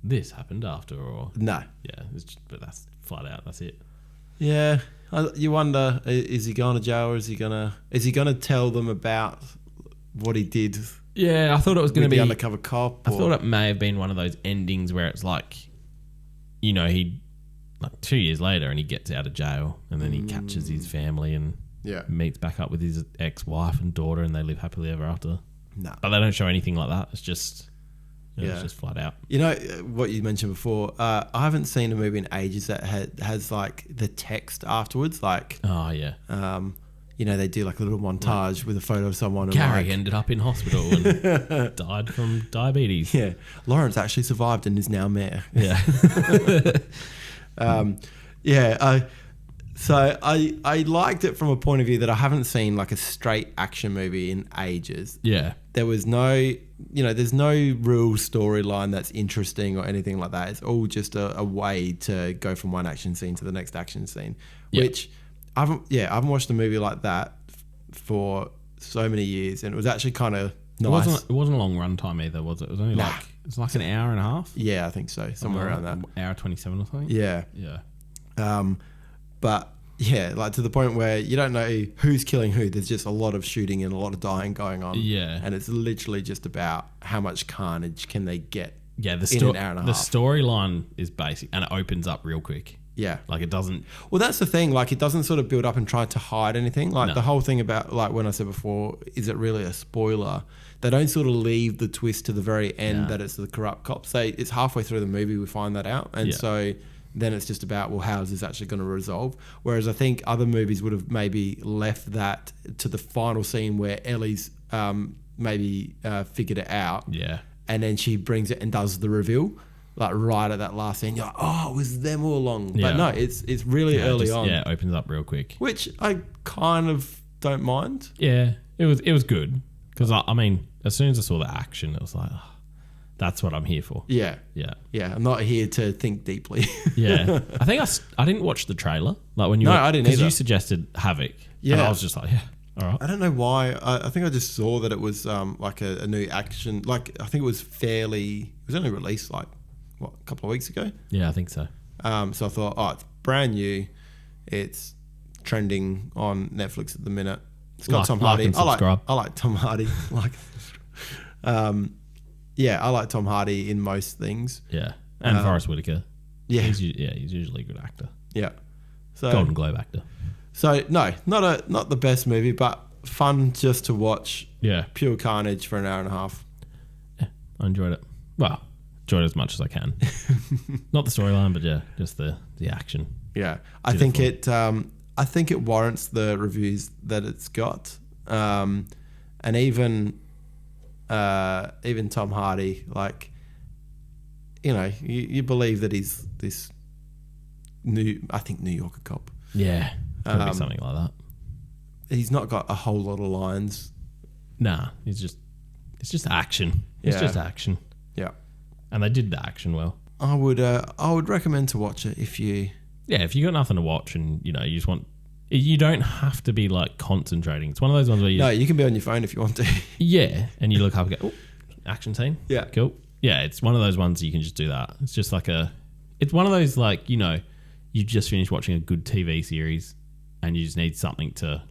Speaker 2: this happened after or
Speaker 1: no.
Speaker 2: Yeah, but that's flat out. That's it.
Speaker 1: Yeah. You wonder, is he going to jail or is he gonna tell them about what he did?
Speaker 2: Yeah, I thought it was going to be
Speaker 1: undercover cop.
Speaker 2: I thought it may have been one of those endings where it's like, he like 2 years later and he gets out of jail and then he catches his family and meets back up with his ex-wife and daughter and they live happily ever after.
Speaker 1: No,
Speaker 2: but they don't show anything like that. It's just it's just flat out.
Speaker 1: What you mentioned before. I haven't seen a movie in ages that has like the text afterwards. Like,
Speaker 2: oh yeah.
Speaker 1: They do like a little montage with a photo of someone.
Speaker 2: Gary ended up in hospital and died from diabetes.
Speaker 1: Yeah, Lawrence actually survived and is now mayor.
Speaker 2: Yeah.
Speaker 1: So I liked it from a point of view that I haven't seen like a straight action movie in ages.
Speaker 2: Yeah.
Speaker 1: There was no, there's no real storyline that's interesting or anything like that. It's all just a way to go from one action scene to the next action scene, which I haven't watched a movie like that for so many years, and it was actually kind of nice.
Speaker 2: It wasn't a long run time either, was it? It was only like an hour and a half.
Speaker 1: Yeah, I think so, somewhere around that.
Speaker 2: Hour 27 or something.
Speaker 1: Yeah. But yeah, like to the point where you don't know who's killing who. There's just a lot of shooting and a lot of dying going on.
Speaker 2: Yeah,
Speaker 1: and it's literally just about how much carnage can they get.
Speaker 2: Yeah,
Speaker 1: in an hour and a half.
Speaker 2: The storyline is basic, and it opens up real quick.
Speaker 1: Yeah.
Speaker 2: Like it doesn't...
Speaker 1: Well, that's the thing. Like it doesn't sort of build up and try to hide anything. Like the whole thing about, like when I said before, is it really a spoiler? They don't sort of leave the twist to the very end that it's the corrupt cops. It's halfway through the movie we find that out. And so then it's just about, well, how is this actually going to resolve? Whereas I think other movies would have maybe left that to the final scene where Ellie's maybe figured it out.
Speaker 2: Yeah.
Speaker 1: And then she brings it and does the reveal. Like right at that last scene, you're like, oh, it was them all along. But no, it's really early on.
Speaker 2: Yeah, it opens up real quick.
Speaker 1: Which I kind of don't mind.
Speaker 2: Yeah, it was good. Because, I mean, as soon as I saw the action, it was like, oh, that's what I'm here for.
Speaker 1: Yeah.
Speaker 2: Yeah.
Speaker 1: Yeah, I'm not here to think deeply.
Speaker 2: Yeah. I think I didn't watch the trailer. Like when you
Speaker 1: I didn't either.
Speaker 2: Because you suggested Havoc. Yeah. And I was just like, All right.
Speaker 1: I don't know why. I think I just saw that it was like a new action. Like I think it was only released like a couple of weeks ago.
Speaker 2: Yeah, I think so.
Speaker 1: So I thought, it's brand new. It's trending on Netflix at the minute. It's got Tom Hardy.
Speaker 2: And subscribe.
Speaker 1: I like Tom Hardy. I like Tom Hardy in most things.
Speaker 2: Yeah, and Forrest Whitaker.
Speaker 1: Yeah,
Speaker 2: he's usually a good actor.
Speaker 1: Yeah, so
Speaker 2: Golden Globe actor.
Speaker 1: So no, not the best movie, but fun just to watch.
Speaker 2: Yeah,
Speaker 1: pure carnage for an hour and a half.
Speaker 2: Yeah, I enjoyed it. Well, enjoyed it as much as I can. Not the storyline, but yeah, just the action.
Speaker 1: Yeah, I think it warrants the reviews that it's got, and even Tom Hardy, like, you believe that he's this New Yorker cop.
Speaker 2: Yeah, could be something like that.
Speaker 1: He's not got a whole lot of lines.
Speaker 2: Nah, it's just action. It's just action.
Speaker 1: Yeah,
Speaker 2: and they did the action well.
Speaker 1: I would recommend to watch it if you.
Speaker 2: Yeah, if you got nothing to watch and you just want, you don't have to be like concentrating. It's one of those ones where
Speaker 1: you can be on your phone if you want to.
Speaker 2: Yeah, and you look up and go, action scene.
Speaker 1: Yeah,
Speaker 2: cool. Yeah, it's one of those ones you can just do that. It's just like it's one of those like you just finished watching a good TV series and you just need something to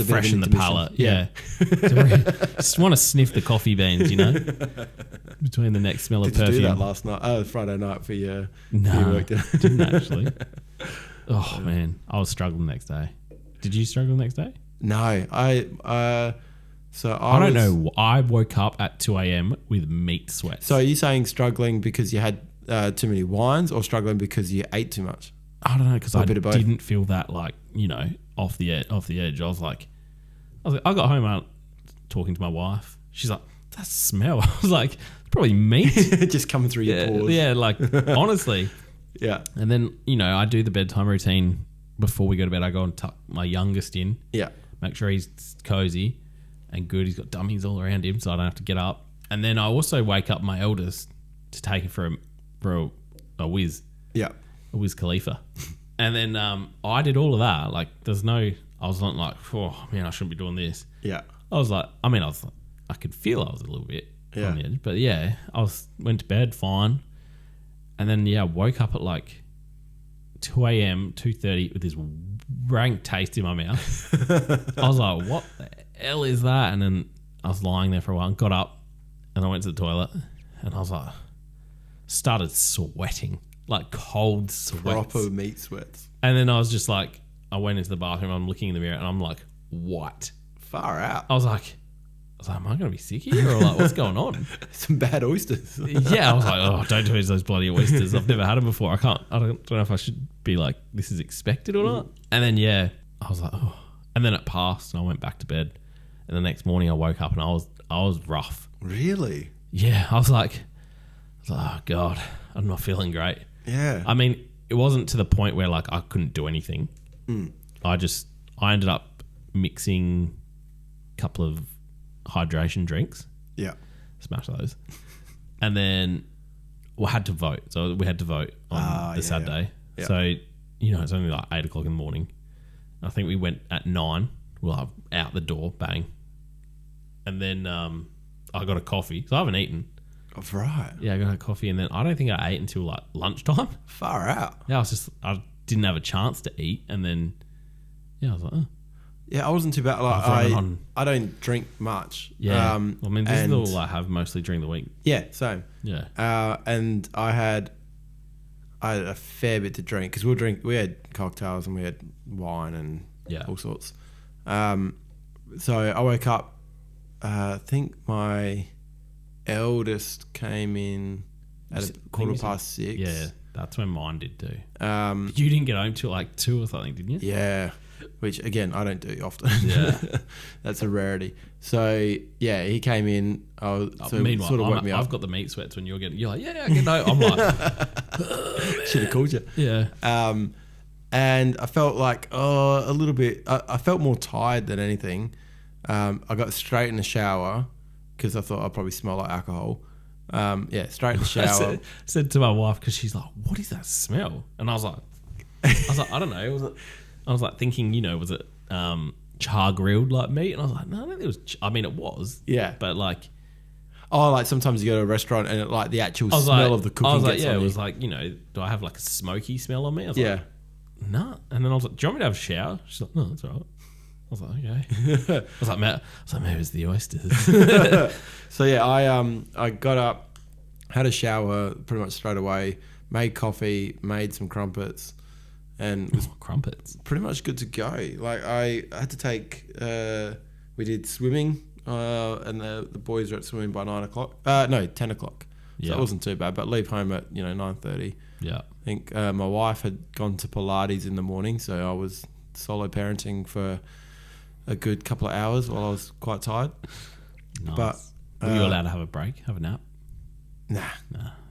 Speaker 2: freshen the palate. Yeah. Just want to sniff the coffee beans, between the next smell of perfume.
Speaker 1: Did you do that last night? Oh, Friday night for your
Speaker 2: work. Didn't actually. Oh man, I was struggling the next day. Did you struggle the next day?
Speaker 1: No, I
Speaker 2: don't know. I woke up at 2 a.m. with meat sweats.
Speaker 1: So are you saying struggling because you had too many wines, or struggling because you ate too much?
Speaker 2: I don't know, because I didn't feel that off the edge. I was like, I got home out talking to my wife. She's like, that smell. I was like, it's probably meat
Speaker 1: just coming through your pores.
Speaker 2: Yeah, like honestly.
Speaker 1: Yeah.
Speaker 2: And then I do the bedtime routine before we go to bed. I go and tuck my youngest in.
Speaker 1: Yeah. Make
Speaker 2: sure he's cozy and good. He's got dummies all around him, so I don't have to get up. And then I also wake up my eldest to take him for a whiz.
Speaker 1: Yeah.
Speaker 2: A Wiz Khalifa. And then I did all of that. Like, I was not like, oh man, I shouldn't be doing this.
Speaker 1: Yeah.
Speaker 2: I was like, I could feel I was a little bit on the edge. But yeah, went to bed fine. And then, woke up at like 2 a.m., 2:30 with this rank taste in my mouth. I was like, what the hell is that? And then I was lying there for a while and got up and I went to the toilet and I was like, started sweating. Like cold sweats.
Speaker 1: Proper meat sweats.
Speaker 2: And then I was just like, I went into the bathroom, I'm looking in the mirror and I'm like, what?
Speaker 1: Far out.
Speaker 2: I was like, am I going to be sick here? Or like, what's going on?
Speaker 1: Some bad oysters.
Speaker 2: Yeah, I was like, don't eat those bloody oysters. I've never had them before. I don't know if I should be like, this is expected or not. And then, I was like, oh. And then it passed and I went back to bed. And the next morning I woke up and I was rough.
Speaker 1: Really?
Speaker 2: Yeah, I was like, oh God, I'm not feeling great.
Speaker 1: Yeah.
Speaker 2: I mean, it wasn't to the point where like I couldn't do anything. I ended up mixing a couple of hydration drinks.
Speaker 1: Yeah.
Speaker 2: Smash those. And then we had to vote. So we had to vote on the Saturday. Yeah. So, it's only like 8 o'clock in the morning. I think we went at 9. Well, out the door, bang. And then I got a coffee. So I haven't eaten.
Speaker 1: Oh, right.
Speaker 2: Yeah, I got a coffee and then I don't think I ate until like lunchtime.
Speaker 1: Far out.
Speaker 2: Yeah, I didn't have a chance to eat and then, I was like, oh.
Speaker 1: Yeah, I wasn't too bad. Like, I don't drink much.
Speaker 2: Yeah. This is all I have mostly during the week.
Speaker 1: Yeah, same.
Speaker 2: Yeah.
Speaker 1: And I had a fair bit to drink because we had cocktails and we had wine and all sorts. So I woke up, I think my eldest came in at 6:15.
Speaker 2: Yeah, that's when mine did too. You didn't get home till like 2 or something, didn't you?
Speaker 1: Yeah, which again I don't do often.
Speaker 2: Yeah,
Speaker 1: that's a rarity. So yeah, he came in.
Speaker 2: Meanwhile,
Speaker 1: sort of woke me up.
Speaker 2: I've got the meat sweats when you're like, yeah, I get no. I'm like,
Speaker 1: should have called you.
Speaker 2: Yeah.
Speaker 1: And I felt like a little bit. I felt more tired than anything. I got straight in the shower. Because I thought I'd probably smell like alcohol. Straight in the shower.
Speaker 2: I said to my wife, because she's like, what is that smell? And I was like, I don't know. I was like thinking, was it char grilled like meat, and I was like, no, I don't think it was. I mean, it was.
Speaker 1: Yeah.
Speaker 2: But like,
Speaker 1: oh, like sometimes you go to a restaurant and like the actual
Speaker 2: I was
Speaker 1: smell
Speaker 2: like,
Speaker 1: of the cooking.
Speaker 2: I was like,
Speaker 1: gets
Speaker 2: yeah,
Speaker 1: on
Speaker 2: it
Speaker 1: you.
Speaker 2: was like, do I have like a smoky smell on me? I was
Speaker 1: Yeah.
Speaker 2: like, nah. And then I was like, do you want me to have a shower? She's like, no, that's all right. I was like, okay. I was like, maybe it's the oysters.
Speaker 1: So yeah, I got up, had a shower pretty much straight away, made coffee, made some crumpets, and was
Speaker 2: Crumpets.
Speaker 1: pretty much good to go. Like I had to take, we did swimming, and the boys were at swimming by 9 o'clock. No, 10 o'clock. So it wasn't too bad. But leave home at 9:30.
Speaker 2: Yeah.
Speaker 1: I think my wife had gone to Pilates in the morning, so I was solo parenting for a good couple of hours while I was quite tired.
Speaker 2: Nice.
Speaker 1: But
Speaker 2: were you allowed to have a break, have a nap?
Speaker 1: Nah.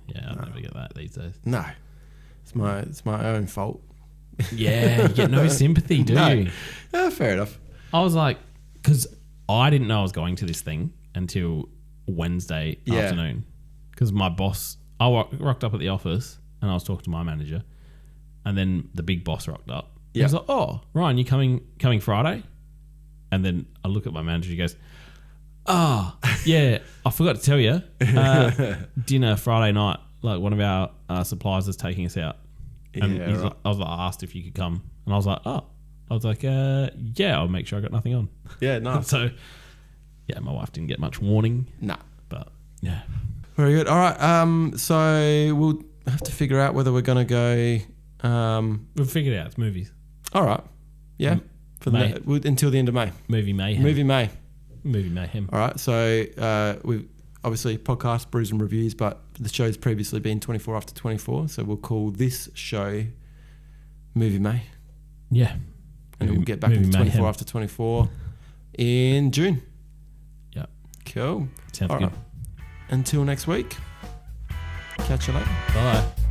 Speaker 2: Yeah, I'll never get that these days.
Speaker 1: No, it's my own fault.
Speaker 2: Yeah, you get no sympathy, do you?
Speaker 1: Fair enough.
Speaker 2: I was like, because I didn't know I was going to this thing until Wednesday afternoon. Because my boss, I rocked up at the office and I was talking to my manager, and then the big boss rocked up. He was like, "Oh, Ryan, you coming Friday?" And then I look at my manager. He goes, "Oh, yeah, I forgot to tell you, dinner Friday night. Like one of our suppliers is taking us out." And I was like, I asked if you could come, and I was like, "Oh," I was like, "Yeah, I'll make sure I got nothing on."
Speaker 1: Yeah, nice.
Speaker 2: So, yeah, my wife didn't get much warning.
Speaker 1: Nah,
Speaker 2: but yeah,
Speaker 1: very good. All right, so we'll have to figure out whether we're gonna go.
Speaker 2: we'll figure it out. It's movies.
Speaker 1: All right, yeah, until the end of May.
Speaker 2: Movie mayhem.
Speaker 1: Movie
Speaker 2: mayhem.
Speaker 1: All right, so we've obviously podcast, brews and reviews, but the show's previously been 24 after 24, so we'll call this show Movie May.
Speaker 2: Yeah.
Speaker 1: And then we'll get back into 24 after 24 in June.
Speaker 2: Yeah.
Speaker 1: Cool.
Speaker 2: Sounds
Speaker 1: all
Speaker 2: good.
Speaker 1: Right. Until next week. Catch you later.
Speaker 2: Bye.